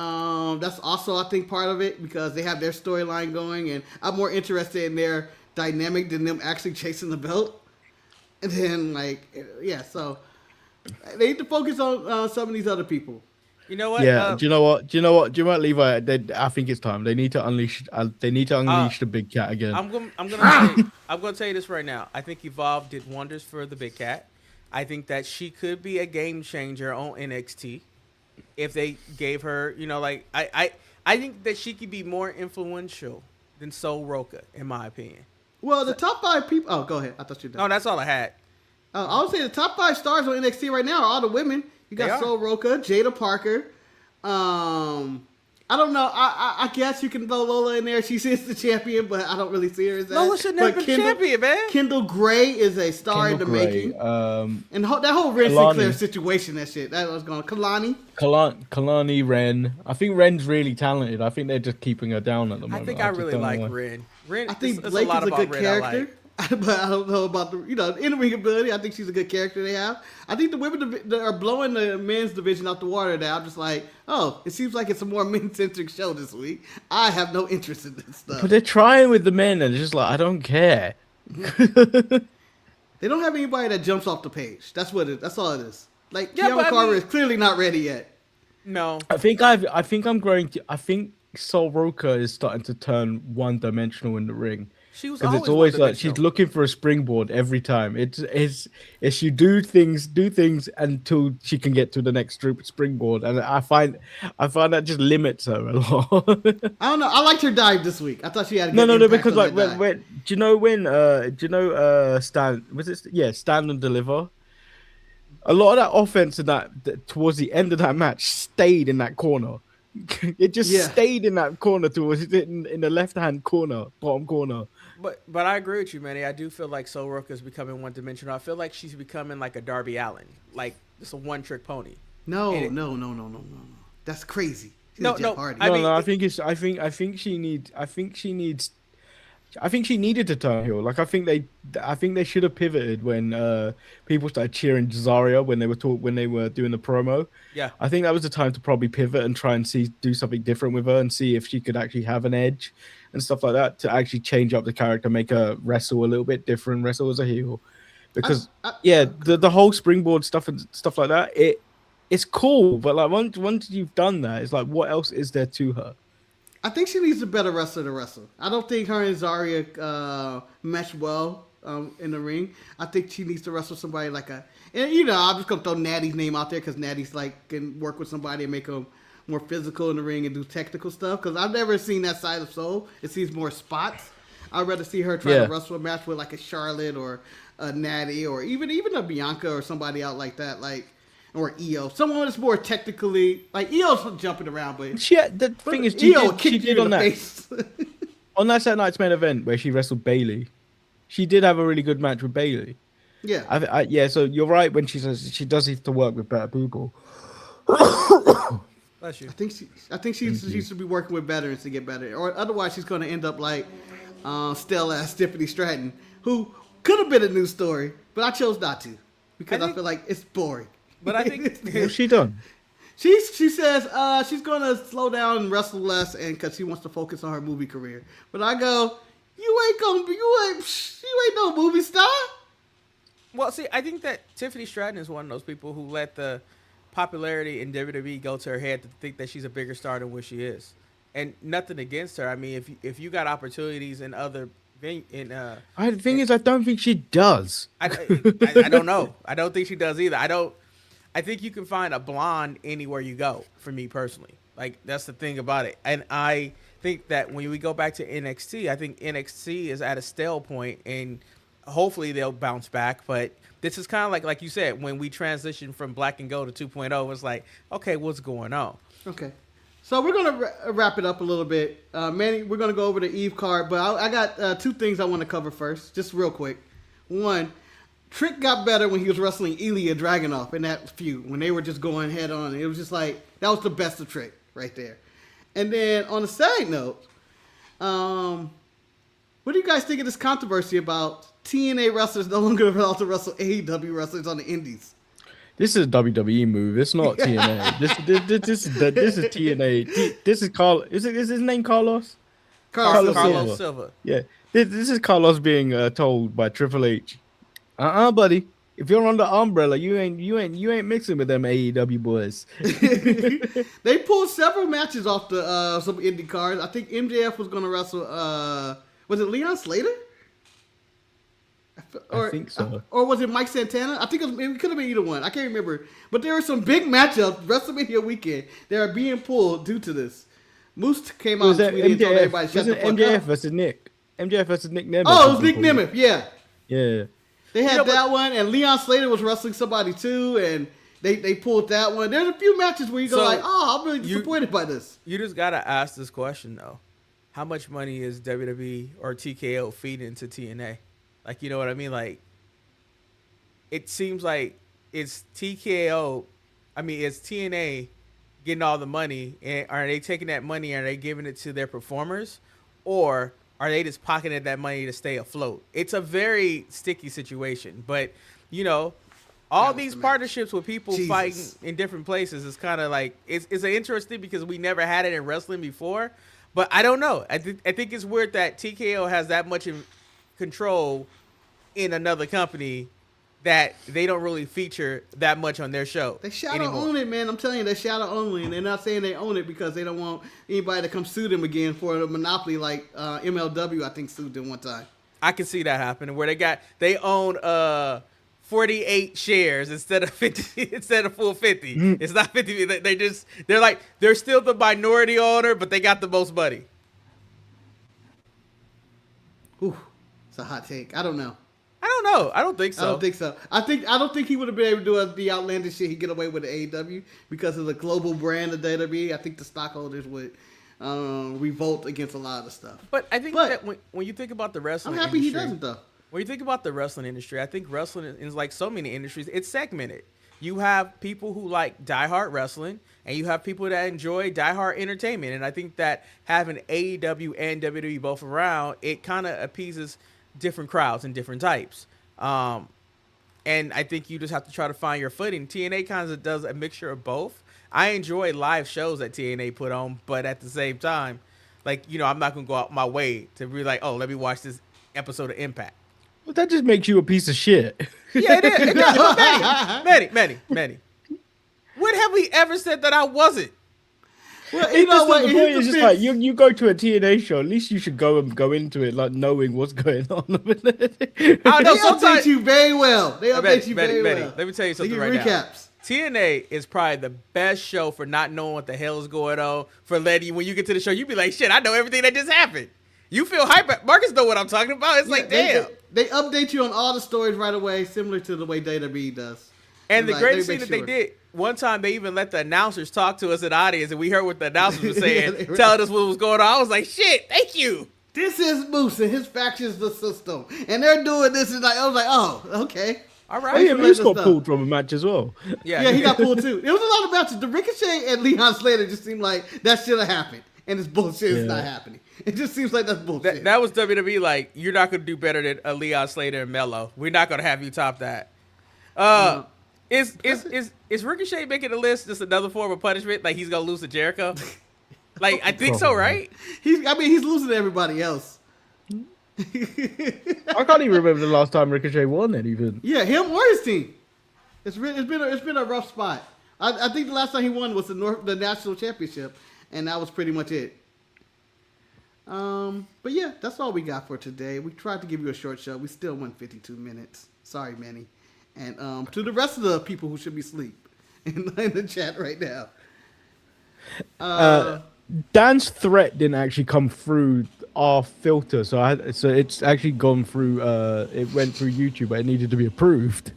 that's also, I think, part of it, because they have their storyline going, and I'm more interested in their dynamic than them actually chasing the belt. And then, so they need to focus on some of these other people. You know what? Yeah. Do you know what, Levi? I think it's time. They need to unleash. The big cat again. I'm gonna tell you this right now. I think Evolve did wonders for the big cat. I think that she could be a game changer on NXT if they gave her. I think that she could be more influential than Sol Roca, in my opinion. Well, the top 5 people. Oh, go ahead. I thought you were done. No, that's all I had. I would say the top 5 stars on NXT right now are all the women. You got Sol Roca, Jada Parker. I I don't know. I guess you can throw Lola in there. She is the champion, but I don't really see her as that. Lola should never been champion, man. Kendall Gray is a star in the making. And that whole Ren Sinclair situation, that was going. Kalani, Ren. I think Ren's really talented. I think they're just keeping her down at the moment. I think I really like Ren. I think Blake is a good character. But I don't know about the in-ring ability. I think she's a good character they have. I think the women that are blowing the men's division out the water now. I'm just like, it seems like it's a more men-centric show this week. I have no interest in this stuff. But they're trying with the men, and it's just like, I don't care. They don't have anybody that jumps off the page. That's all it is. Like, Kiana Carver is clearly not ready yet. No. I think Sol Roca is starting to turn one-dimensional in the ring. Because it's always like she's looking for a springboard every time. It's she do things until she can get to the next springboard, and I find that just limits her a lot. I don't know. I liked her dive this week. I thought she had a good no because like when do you know Stand and Deliver? A lot of that offense in that towards the end of that match stayed in that corner. It just stayed in that corner towards in the left-hand corner, bottom corner. But I agree with you, Manny. I do feel like Sol Roca is becoming one-dimensional. I feel like she's becoming like a Darby Allin, like it's a one-trick pony. No. That's crazy. No. I think she needed to turn heel. Like I think they should have pivoted when people started cheering Zarya when they were doing the promo. Yeah. I think that was the time to probably pivot and try and do something different with her and see if she could actually have an edge and stuff like that to actually change up the character, make her wrestle a little bit different, wrestle as a heel. Because the whole springboard stuff and stuff like that, it's cool, but like once you've done that, it's like what else is there to her? I think she needs a better wrestler to wrestle. I don't think her and Zarya mesh well in the ring. I think she needs to wrestle somebody I'm just gonna throw Natty's name out there because Natty's can work with somebody and make them more physical in the ring and do technical stuff. Because I've never seen that side of Soul. It sees more spots. I'd rather see her try to wrestle a match with like a Charlotte or a Natty or even a Bianca or somebody out like that, or Io. Someone that's more technically Io's jumping around, but the thing is, she did on that face. On that Saturday Night's Main Event where she wrestled Bayley. She did have a really good match with Bayley. Yeah. So you're right when she says she does have to work with better people. Bless you. I think she should be working with veterans to get better, or otherwise she's going to end up like stale-ass Tiffany Stratton, who could have been a news story, but I chose not to because I feel like it's boring. But I think what's she done? She says she's going to slow down and wrestle less, and because she wants to focus on her movie career. But I go, you ain't no movie star. Well, see, I think that Tiffany Stratton is one of those people who let the popularity in WWE go to her head to think that she's a bigger star than what she is. And nothing against her. I mean, if you got opportunities in other the thing is, I don't think she does. I don't know. I don't think she does either. I think you can find a blonde anywhere you go, for me personally. Like, that's the thing about it. And I think that when we go back to NXT, I think NXT is at a stale point, and hopefully they'll bounce back. But this is kind of like you said, when we transition from Black and Gold to 2.0, it's like, okay, what's going on? Okay. So we're going to wrap it up a little bit. Manny, we're going to go over the Eve card, but I got two things I want to cover first, just real quick. One, Trick got better when he was wrestling Ilya Dragunov in that feud, when they were just going head on. It was just like, that was the best of Trick right there. And then on a side note, what do you guys think of this controversy about TNA wrestlers no longer allowed to wrestle AEW wrestlers on the indies? This is a WWE move. It's not TNA. This is TNA. This is Carl. Is his name Carlos? Carlos Silva. Yeah. This is Carlos being told by Triple H. Buddy. If you're under umbrella, you ain't mixing with them AEW boys. They pulled several matches off the some indie cards. I think MJF was going to wrestle. Was it Leon Slater? I think so. Or was it Mike Santana? I think it could have been either one. I can't remember. But there were some big matchups WrestleMania weekend that are being pulled due to this. Moose came out and tweeted and told everybody shut the fuck MJF up. versus Nick. MJF versus Nick Nemeth. Oh, it was Nick Nemeth. Yeah. Yeah. They had that one, and Leon Slater was wrestling somebody too, and They pulled that one. There's a few matches where you go like, oh, I'm really disappointed by this. You just gotta ask this question though: how much money is WWE or TKO feeding into TNA? Like, you know what I mean? Like, it seems like it's TKO. I mean, it's TNA getting all the money, and are they taking that money and are they giving it to their performers, or are they just pocketing that money to stay afloat? It's a very sticky situation, but you know, all these partnerships with people fighting in different places is kind of like it's an interesting because we never had it in wrestling before, but I don't know. I think it's weird that TKO has that much in control in another company that they don't really feature that much on their show. They shadow own it, man. I'm telling you, they shadow only, and they're not saying they own it because they don't want anybody to come sue them again for a monopoly like MLW, I think, sued them one time. I can see that happening where they own 48 shares instead of 50, instead of full 50. It's not 50. They're still the minority owner, but they got the most money. Ooh, it's a hot take. I don't know. I don't think so. I don't think he would have been able to do the outlandish shit he get away with the AEW because of the global brand of WWE. I think the stockholders would revolt against a lot of the stuff. But I think that when you think about the wrestling industry, I'm happy he doesn't though. When you think about the wrestling industry, I think wrestling is like so many industries. It's segmented. You have people who like diehard wrestling, and you have people that enjoy diehard entertainment. And I think that having AEW and WWE both around, it kind of appeases different crowds and different types. And I think you just have to try to find your footing. TNA kind of does a mixture of both. I enjoy live shows that TNA put on, but at the same time, like, you know, I'm not going to go out my way to be like, oh, let me watch this episode of Impact. Well, that just makes you a piece of shit. Yeah, it is. It does. Manny. When have we ever said that I wasn't? Well, you know what? The point is just like you go to a TNA show. At least you should go into it like knowing what's going on. I know. They update you very well. Let me tell you something right recaps. now. TNA is probably the best show for not knowing what the hell is going on. For letting you, when you get to the show, you be like, shit, I know everything that just happened. You feel hype. Marcus know what I'm talking about. It's like, damn. They update you on all the stories right away, similar to the way WWE does. And the greatest thing that they did, one time they even let the announcers talk to us in the audience, and we heard what the announcers were saying, telling us what was going on. I was like, shit, thank you. This is Moose, and his faction's the system. And they're doing this, and I was like, oh, okay. All right. Oh, yeah, Moose got pulled from a match as well. Yeah, he got pulled too. There was a lot of matches. The Ricochet and Leon Slater just seemed like that should have happened. And this bullshit is not happening. It just seems like that's bullshit. That was WWE like, you're not going to do better than Leon Slater and Mello. We're not going to have you top that. Is Ricochet making the list just another form of punishment? Like he's going to lose to Jericho? Like, I think so, right? He's losing to everybody else. I can't even remember the last time Ricochet won it even. Yeah, him or his team. It's been a rough spot. I think the last time he won was the national championship, and that was pretty much it. But yeah, that's all we got for today. We tried to give you a short show. We still went 52 minutes. Sorry, Manny. And to the rest of the people who should be asleep in the chat right now. Dan's threat didn't actually come through our filter, so it's actually gone through. It went through YouTube, but it needed to be approved.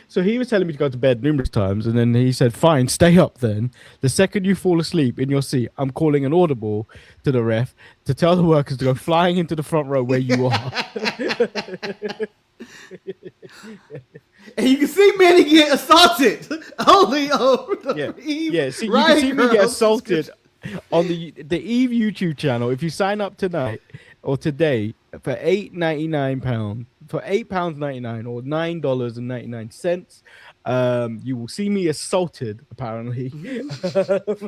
So he was telling me to go to bed numerous times, and then he said, "Fine, stay up. Then the second you fall asleep in your seat, I'm calling an audible to the ref to tell the workers to go flying into the front row where you are." And you can see Manny get assaulted. Only over Eve. Yeah. See, you can see me get assaulted on the Eve YouTube channel. If you sign up tonight or today for £8.99, for £8.99 or $9.99, you will see me assaulted. Apparently,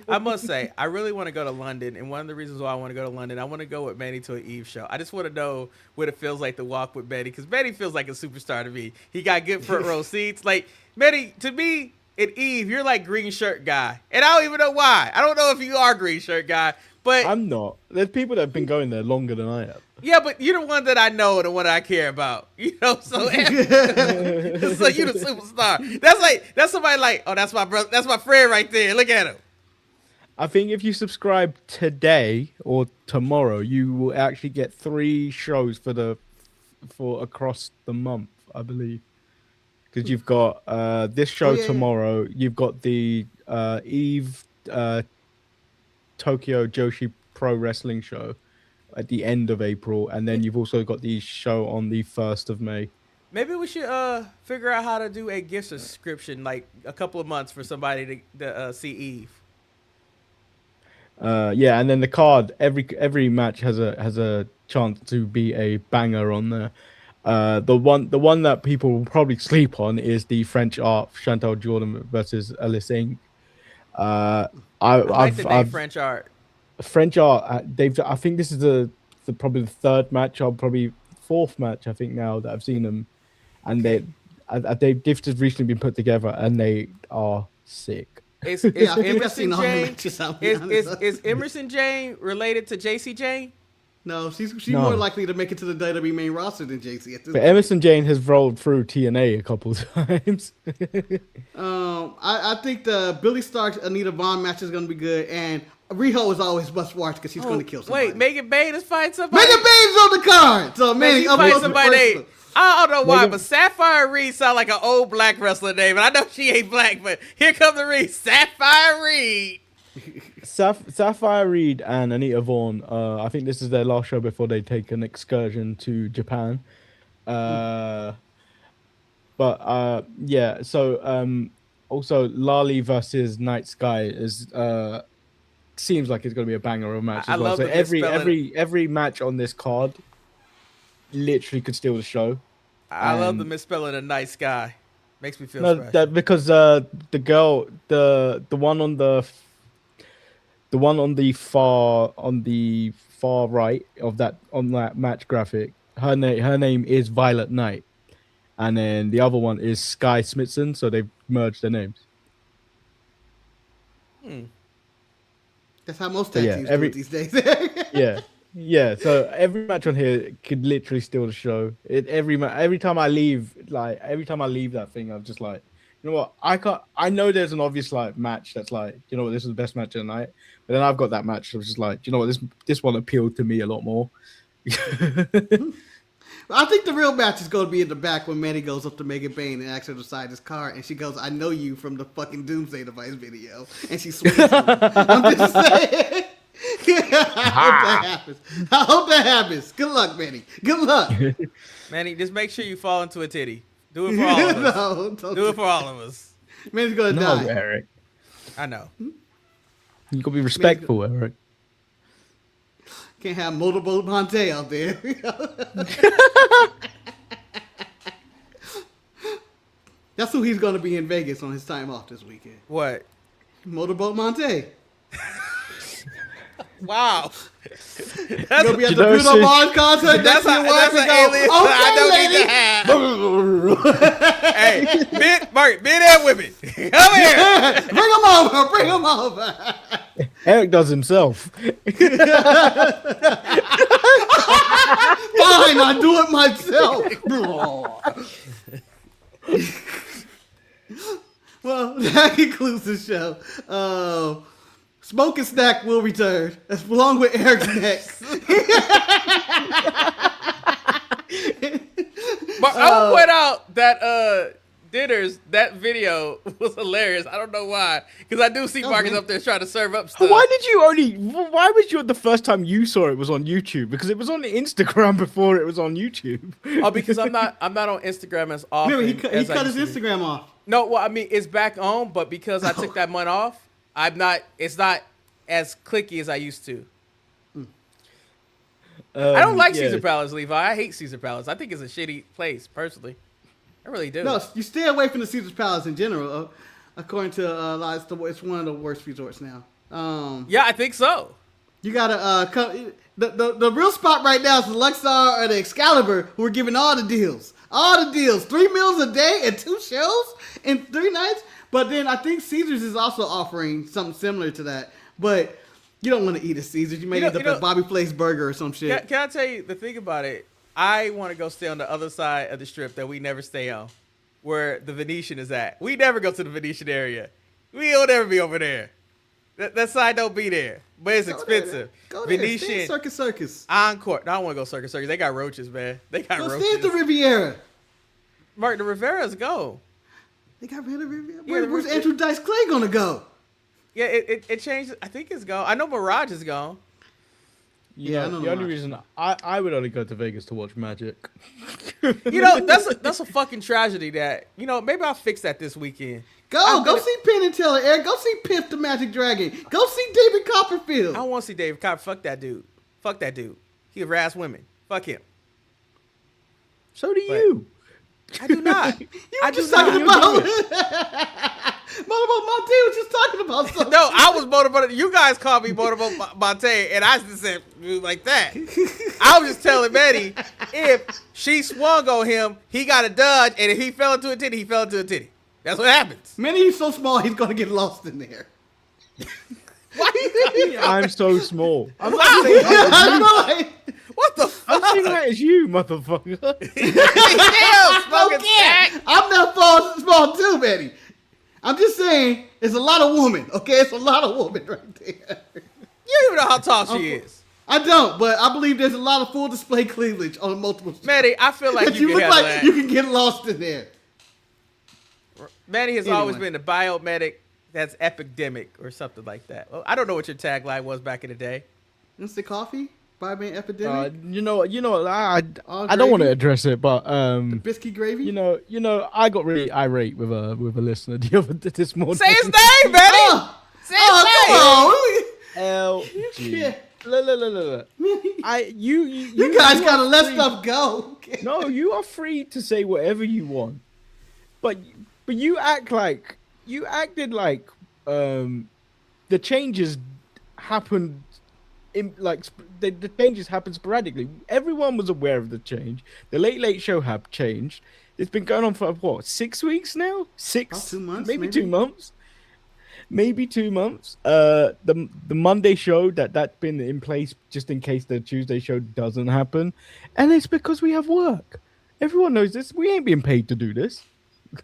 I must say, I really want to go to London, and one of the reasons why I want to go to London, I want to go with Manny to an Eve show. I just want to know what it feels like to walk with Manny, because Manny feels like a superstar to me. He got good front row seats. Like Manny, to me, at Eve, you're like green shirt guy, and I don't even know why. I don't know if you are green shirt guy, but I'm not. There's people that have been going there longer than I have. Yeah, but you're the one that I know and the one that I care about. You know, so so you the superstar. That's somebody like, oh, that's my brother, that's my friend right there. Look at him. I think if you subscribe today or tomorrow, you will actually get 3 shows for across the month, I believe. because you've got this show yeah. tomorrow. You've got the Eve Tokyo Joshi Pro Wrestling show at the end of April, and then you've also got the show on the 1st of May. Maybe we should figure out how to do a gift subscription, like a couple of months for somebody to see Eve. Yeah, and then the card. Every match has a chance to be a banger on there. The one that people will probably sleep on is the French Art Chantal Jordan versus Alice Inc. I like the name French Art. French Art. I think this is probably the third match, or probably fourth match. I think now that I've seen them, and they've just recently been put together, and they are sick. Is Emerson Jane related to JC Jane? No, she's more likely to make it to the WWE main roster than JC at this point. Emerson Jane has rolled through TNA a couple times. I think the Billy Starks Anita Vaughn match is going to be good, and Riho is always must watch because she's going to kill somebody. Wait, Megan Bain is fighting somebody? Megan Bain's on the card! So, man, fighting somebody. I don't know why, but Sapphire Reed sounds like an old black wrestler name, and I know she ain't black, but here comes the Reed. Sapphire Reed. Sapphire Reed and Anita Vaughn. I think this is their last show before they take an excursion to Japan. Yeah. So also Lali versus Night Sky is seems like it's going to be a banger of a match as well. So every match on this card literally could steal the show. I love the misspelling of Night Sky. Makes me feel special. Because the one on the far right of that match graphic, her name is Violet Knight, and then the other one is Sky Smithson. So they've merged their names. That's how most tag teams do it these days. Yeah. So every match on here could literally steal the show. Every time I leave that thing, I'm just like, you know what? I know there's an obvious match that's like, you know what, this is the best match of the night. But then I've got that match, which is like, you know what, this one appealed to me a lot more. I think the real match is going to be in the back when Manny goes up to Megan Bain and asks her to sign his card, and she goes, "I know you from the fucking Doomsday Device video," and she swings him. I'm just saying. I hope that happens. Good luck, Manny. Good luck. Manny, just make sure you fall into a titty. Do it for all of us. Don't do it for all of us. Manny's going to die. Eric. I know. You got to be respectful, Eric. Can't have Motorboat Monte out there. That's who he's going to be in Vegas on his time off this weekend. What? Motorboat Monte. Wow. You're going to be at the Bruno Mars concert. That's an alias I don't need to have. Hey, men and women. Come here. Bring him over. Eric does himself. Fine, I'll do it myself. Well, that concludes the show. Smoke and Snack will return, along with Eric's next. But I will point out that Dinners, that video was hilarious. I don't know why, because I do see Marcus up there trying to serve up stuff. Why was you the first time you saw it was on YouTube? Because it was on Instagram before it was on YouTube. Oh, because I'm not on Instagram as often. Remember, he cut his Instagram off. No, well, I mean, it's back on, but because I took that month off, it's not as clicky as I used to. I don't like Caesar Palace, Levi. I hate Caesar Palace. I think it's a shitty place, personally. I really do. No, you stay away from the Caesar Palace in general. According to it's one of the worst resorts now. Yeah, I think so. You gotta the real spot right now is the Luxor or the Excalibur, who are giving all the deals. 3 meals a day and 2 shows in 3 nights. But then I think Caesars is also offering something similar to that. But you don't want to eat at Caesars. You may end up at Bobby Flay's Burger or some shit. Can I tell you the thing about it? I want to go stay on the other side of the strip that we never stay on, where the Venetian is at. We never go to the Venetian area. We don't ever be over there. That side don't be there, but it's expensive. Go there. Venetian, stay at Circus. Encore. No, I don't want to go Circus. They got roaches, man. They got roaches. Stay at the Riviera. Mark, the Rivera's go. They got rid of Rivera. Yeah, Where's Andrew Dice Clay gonna go? Yeah, it changed. I think it's gone. I know Mirage is gone. Yeah, the only reason I would only go to Vegas to watch Magic. That's a fucking tragedy that, maybe I'll fix that this weekend. Go see Penn and Teller, Eric. Go see Piff the Magic Dragon. Go see David Copperfield. I don't want to see David Copperfield. Fuck that dude. He harass women. Fuck him. So do you. I do not. You were just talking about Motorboat Monte was just talking about something. No, I was Motorboat. You guys called me Motorboat Monte, and I just said like that. I was just telling Manny, if she swung on him, he got to dodge, and if he fell into a titty, he fell into a titty. That's what happens. Manny, he's so small, he's gonna get lost in there. I'm so small. I'm not I know, like, What the fuck? I'm saying that as you, motherfucker. I'm not small too, Manny. I'm just saying, it's a lot of women, okay? It's a lot of women right there. You don't even know how tall she is. I don't, but I believe there's a lot of full display cleavage on multiple shows. Manny, I feel like you can look handle like that. you can get lost in there. Manny has always been the biomedic that's epidemic or something like that. Well, I don't know what your tagline was back in the day. Instant coffee? Five-man epidemic? You know what? I don't want to address it, but Biscuit gravy? you know, I got really irate with a listener this morning. Say his name, Manny. Say his name. LG. Look. You guys gotta let stuff go. No, you are free to say whatever you want, but you acted like the changes happened the changes happened sporadically. Everyone was aware of the change. The Late Show have changed. It's been going on for what, 6 weeks now? 2 months, maybe 2 months. Maybe 2 months. The Monday show that's been in place just in case the Tuesday show doesn't happen, and it's because we have work. Everyone knows this. We ain't being paid to do this.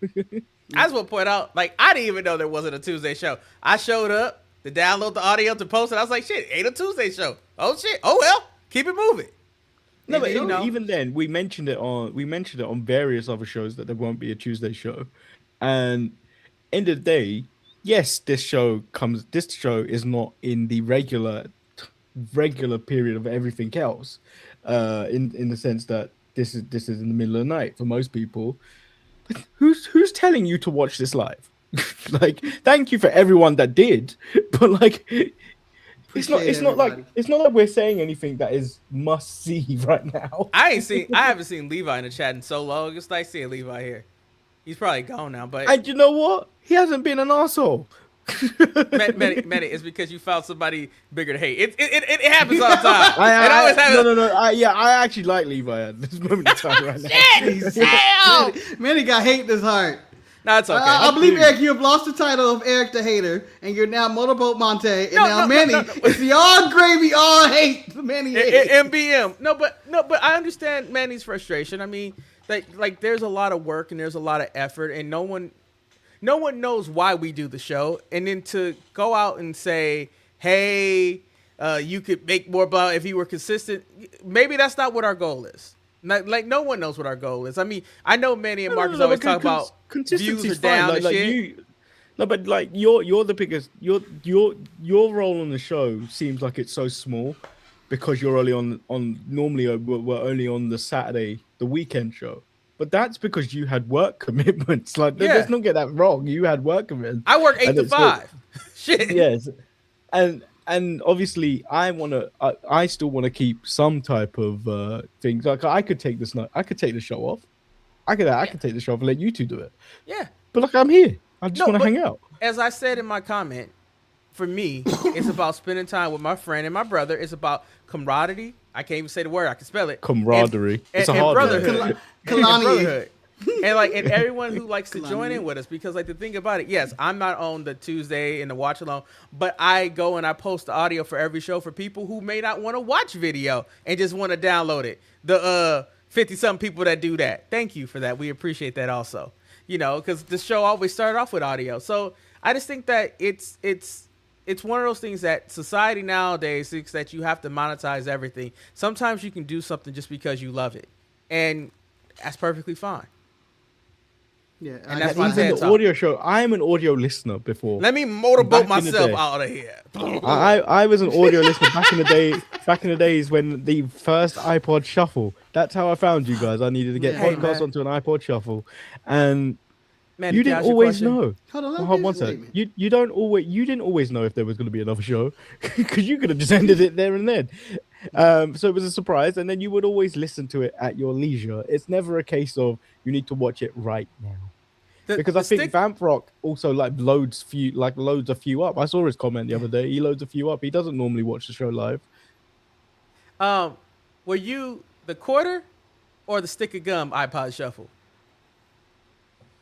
I just want to point out, I didn't even know there wasn't a Tuesday show. I showed up to download the audio to post it. I was like, shit, ain't a Tuesday show. Oh shit. Oh well, keep it moving. No, but even then, we mentioned it on various other shows that there won't be a Tuesday show, and end of the day, yes, this show is not in the regular period of everything else, in the sense that this is in the middle of the night for most people. But who's telling you to watch this live? Thank you for everyone that did, but it's not like we're saying anything that is must see right now. I haven't seen Levi in the chat in so long. It's nice seeing Levi here. He's probably gone now, but and you know what? He hasn't been an asshole. Manny, it's because you found somebody bigger to hate. It happens all the time. I actually like Levi at this moment in time right now. Manny got hate in his heart. No, it's okay. I believe, Eric, you have lost the title of Eric the Hater, and you're now Motorboat Monte, and Manny. It's the all gravy, all hate. Manny hate. MBM. No, but I understand Manny's frustration. I mean, there's a lot of work and there's a lot of effort, and no one knows why we do the show. And then to go out and say, hey, you could make more blah if you were consistent. Maybe that's not what our goal is. No one knows what our goal is. I mean, I know Manny and Marcus always talk about views are down and shit. You're the biggest. Your role on the show seems like it's so small because you're only on normally we're only on the Saturday, the weekend show. But that's because you had work commitments. Let's not get that wrong. You had work commitments. I work 8 to 5. Shit. Yes, and obviously I still want to keep some type of things. I could take this night. I could take the show off. I could take the show off and let you two do it. Yeah. But I'm here. I just want to hang out. As I said in my comment, for me, it's about spending time with my friend and my brother. It's about camaraderie. I can't even say the word. I can spell it. Camaraderie. It's a hard brotherhood. Brotherhood. And everyone who likes to join in with us, because the thing about it, yes, I'm not on the Tuesday and the watch along, but I go and I post the audio for every show for people who may not want to watch video and just want to download it. The 50-something people that do that. Thank you for that. We appreciate that also. Because the show always started off with audio. So I just think that it's one of those things that society nowadays thinks that you have to monetize everything. Sometimes you can do something just because you love it, and that's perfectly fine. Yeah, And that's And my even TED the Talk. audio show, I'm an audio listener before. Let me motorboat Back in the myself day. out of here. I was an audio listener back in the day, back in the days when the first iPod Shuffle. That's how I found you guys. I needed to get Hey, podcasts man. onto an iPod Shuffle, and Man, you to didn't ask you a always question. know. Hold on, let me Hold on one wait a sec. minute. You didn't always know if there was going to be another show because you could have just ended it there and then. So it was a surprise, and then you would always listen to it at your leisure. It's never a case of you need to watch it right now. Because I think Vamp Rock also loads a few up. I saw his comment the other day. He loads a few up. He doesn't normally watch the show live. Were you the quarter or the stick of gum iPod Shuffle?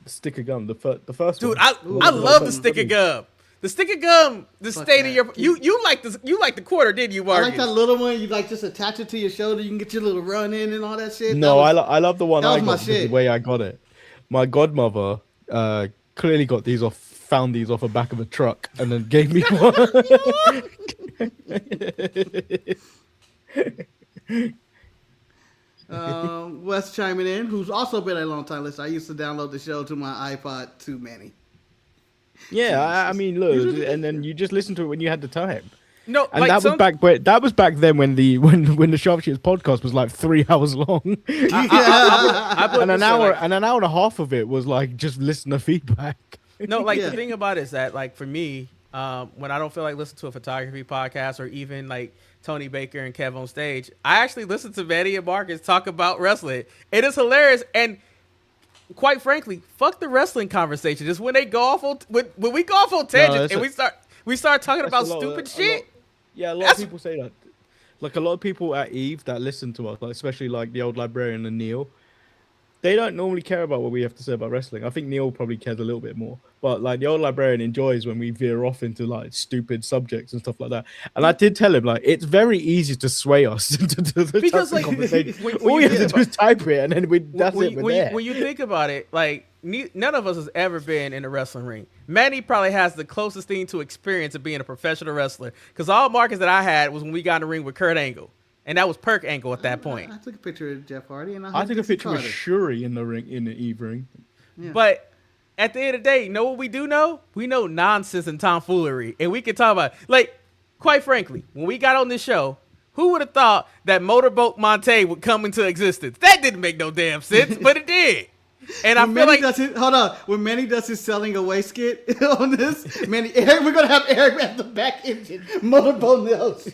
The stick of gum, the first Dude, one. I love the stick of gum. The stick of gum, the Fuck state that. of your you like the quarter, didn't you, I Marcus? like that little one. You like just attach it to your shoulder. You can get your little run in and all that shit. No, That was- I love the one that I was my got because shit. the way I got it. My godmother clearly found these off the back of a truck and then gave me one. Wes chiming in, who's also been a long time listener. I used to download the show to my iPod too many. Yeah, I mean, look, and then you just listen to it when you had the time. No, And like that was back then when the Sharpshooters podcast was like 3 hours long. I put and an this way, hour like- and an hour and a half of it was like just listener feedback. No, like Yeah. the thing about it is that, like, for me, when I don't feel like listening to a photography podcast or even like Tony Baker and Kev on stage, I actually listen to Manny and Marcus talk about wrestling. It is hilarious, and quite frankly, fuck the wrestling conversation. Just when they go off on when we go off on tangents and we start talking about stupid shit. A lot of people say that. Like a lot of people at Eve that listen to us, like especially like the old librarian and Neil, they don't normally care about what we have to say about wrestling. I think Neil probably cares a little bit more, but like the old librarian enjoys when we veer off into like stupid subjects and stuff like that. And I did tell him like it's very easy to sway us into the Because, type of like, conversation. when All you you have think to do is type it, and then that's it. We're there. When you think about it, like none of us has ever been in a wrestling ring. Manny probably has the closest thing to experience of being a professional wrestler, because all Marcus that I had was when we got in the ring with Kurt Angle, and that was Perk Angle at that point. I took a picture of Jeff Hardy and I took a picture with Carter. Shuri in the ring, in the Eve ring. Yeah. But at the end of the day, you know what we do know? We know nonsense and tomfoolery, and we can talk about it. Like, quite frankly, when we got on this show, who would have thought that Motorboat Monte would come into existence? That didn't make no damn sense, but it did. And I feel like when Manny does his selling away skit on this, Eric, we're gonna have Eric at the back engine, motorboat Nels.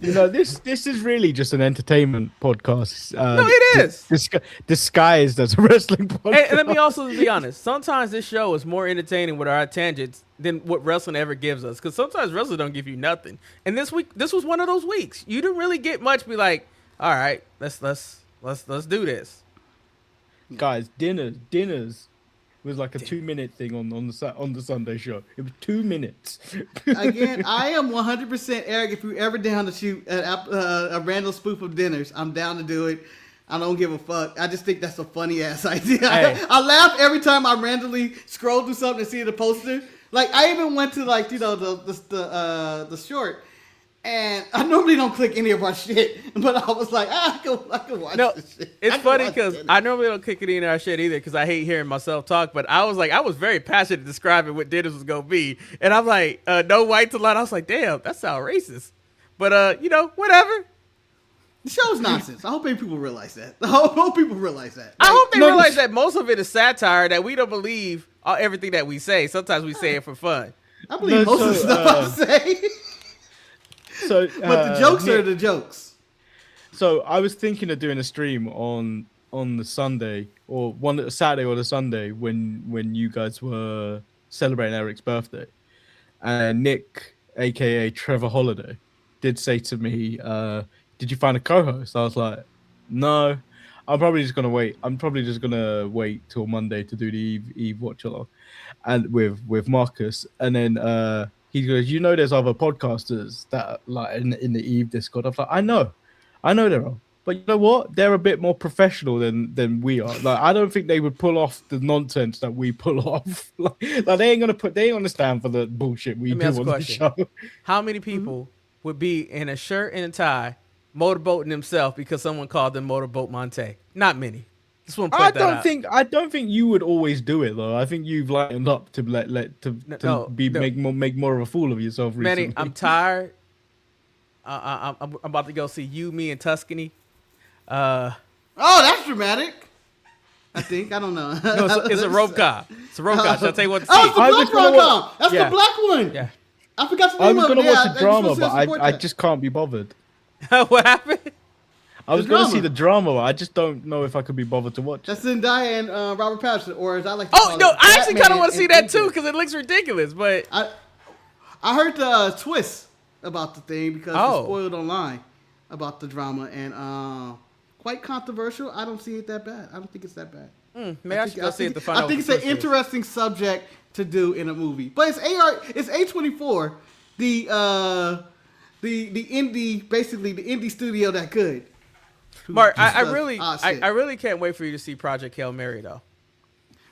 You know, this is really just an entertainment podcast. No, it is. Disguised as a wrestling podcast. And let me also be honest. Sometimes this show is more entertaining with our tangents than what wrestling ever gives us. Because sometimes wrestling don't give you nothing. And this week, this was one of those weeks. You didn't really get much. Be like, all right, let's do this. Guys, dinners was like a 2-minute thing on the Sunday show. It was 2 minutes. Again, I am 100% Eric. If you ever down to shoot a random spoof of dinners, I'm down to do it. I don't give a fuck. I just think that's a funny ass idea. Hey. I laugh every time I randomly scroll through something and see the poster. Like I even went to the short, and I normally don't click any of our shit, but I was like, I can watch No, this shit. it's I can funny watch because dinners. I normally don't kick it in our shit either because I hate hearing myself talk. But I was very passionate describing what dinners was gonna be, and I'm like, no whites allowed. I was like, damn, that sounds racist. But whatever. The show's nonsense. I hope people realize that. I hope people realize that. I hope they no, realize that most of it is satire, that we don't believe everything that we say. Sometimes we say it for fun. I believe most of the stuff I say. So, But the jokes are the jokes. So I was thinking of doing a stream on the Sunday or Saturday or the Sunday when you guys were celebrating Eric's birthday, and Nick, aka Trevor Holiday, did say to me, "Did you find a co-host?" I was like, "No, I'm probably just gonna wait. I'm probably just gonna wait till Monday to do the Eve watch along, and with Marcus." And then he goes, "You know, there's other podcasters that are, like in the Eve Discord." I was like, "I know there are, but you know what? They're a bit more professional than we are. Like, I don't think they would pull off the nonsense that we pull off. like they ain't gonna stand for the bullshit we Let me do ask a on the question. show." How many people would be in a shirt and a tie motorboating himself because someone called him Motorboat Monte. Not many. Just want to I point that out. don't think you would always do it though. I think you've lightened up to make more of a fool of yourself recently. Manny, I'm tired. I'm about to go see you, me, and Tuscany. Oh, that's dramatic. I think. I don't know. No, it's a rope car. It's a rope car. Shall I tell you what to see? Oh, it's the black rom-com. That's the black one. Yeah. I forgot the I name was of it. gonna watch the drama, but but I just can't be bothered. What happened? I was gonna see the drama, but I just don't know if I could be bothered to watch. That's Zendaya and Robert Pattinson, or as I like to call no, it, I actually kind of want to see that Batman too because it looks ridiculous. But I heard the twist about the thing because it's spoiled online about the drama and quite controversial. I don't see it that bad. I don't think it's that bad. Maybe I should go see it to find out. I think it's an interesting subject to do in a movie, but it's A24, the indie, basically the indie studio that could. Mark, I really can't wait for you to see Project Hail Mary though.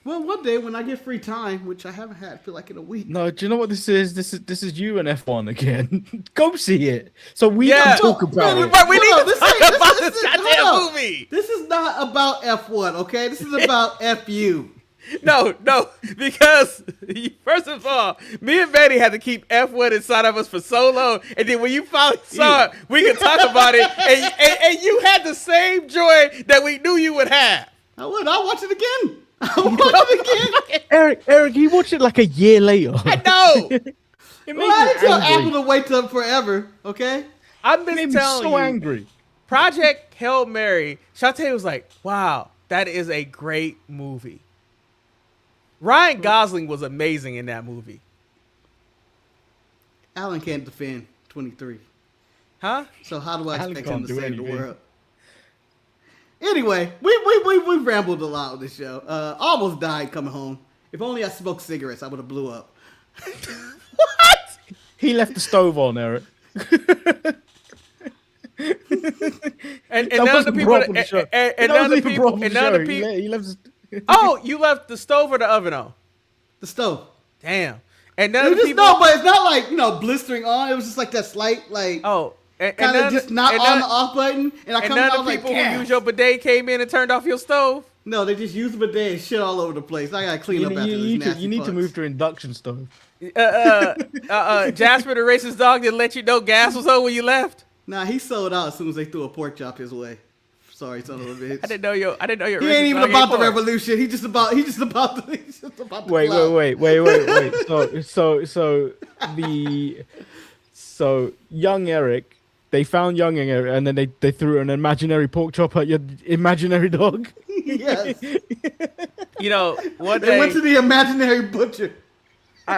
Well, one day when I get free time, which I haven't had, I feel like in a week. No, do you know what this is? This is you and F1 again. Go see it, so we can talk about it. But we need to talk about this goddamn movie. This is not about F1, okay? This is about FU. No, because first of all, me and Manny had to keep F1 inside of us for so long, and then when you finally saw it, we could talk about it, and you had the same joy that we knew you would have. I would. I'll watch it again. I'll watch it again. Eric, you watched it like a year later. I know. Well, I didn't tell Apple to wait up forever, okay? I've been telling you. So angry. Project Hail Mary, Shantae was like, wow, that is a great movie. Ryan Gosling was amazing in that movie. Alan can't defend 23. Huh? So how do I expect him to save the world? Anyway, we rambled a lot on this show. Almost died coming home. If only I smoked cigarettes, I would have blew up. What? He left the stove on, Eric. and none of the people. He left. Oh, you left the stove or the oven on? The stove. Damn. And none of the just people. No, but it's not like blistering on. It was just like that slight like. Oh. Kind of just not on the off button, and I come out none of the people who use your bidet came in and turned off your stove. No, they just use the bidet and shit all over the place. I gotta clean up after this nasty. You need to move to induction stove. Jasper, the racist dog, didn't let you know gas was on when you left. Nah, he sold out as soon as they threw a pork chop his way. Sorry, son of a bitch. I didn't know your. He ain't even about the revolution. He just about the. Wait. So young Eric. They found young Eric, and then they threw an imaginary pork chop at your imaginary dog. Yes. One day they went to the imaginary butcher.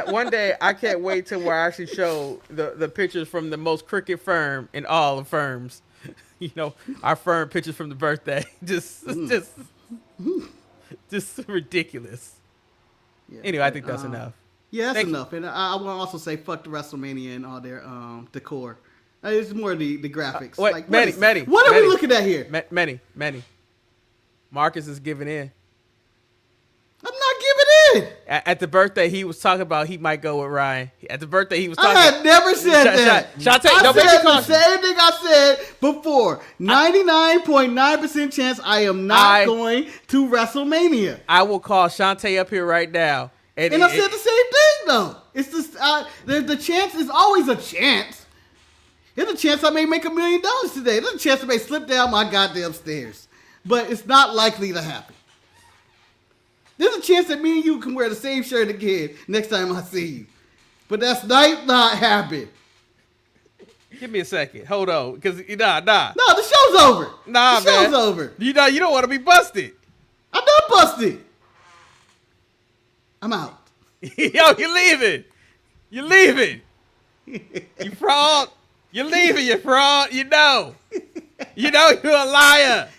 One day, I can't wait till where I actually show the pictures from the most crooked firm in all the firms. Our firm pictures from the birthday. Just ridiculous. Yeah. Anyway, I think that's enough. Yeah, that's enough. And I want to also say fuck the WrestleMania and all their decor. It's more the graphics. Wait, Manny. What are we looking at here? Manny. Marcus is giving in. I'm not giving in. At the birthday, he was talking about he might go with Ryan. At the birthday, he was talking. I had never said that. I said the same thing I said before. 99.9% chance I am not going to WrestleMania. I will call Shantae up here right now. And I said the same thing, though. It's just, the chance is always a chance. There's a chance I may make $1 million today. There's a chance I may slip down my goddamn stairs. But it's not likely to happen. There's a chance that me and you can wear the same shirt again next time I see you. But that's not happen. Give me a second. Hold on. Because, nah. No, the show's over. Nah, the show's over. You don't want to be busted. I'm not busted. I'm out. Yo, you're leaving. You're leaving. You fraud. You're leaving, you fraud. You know you're a liar.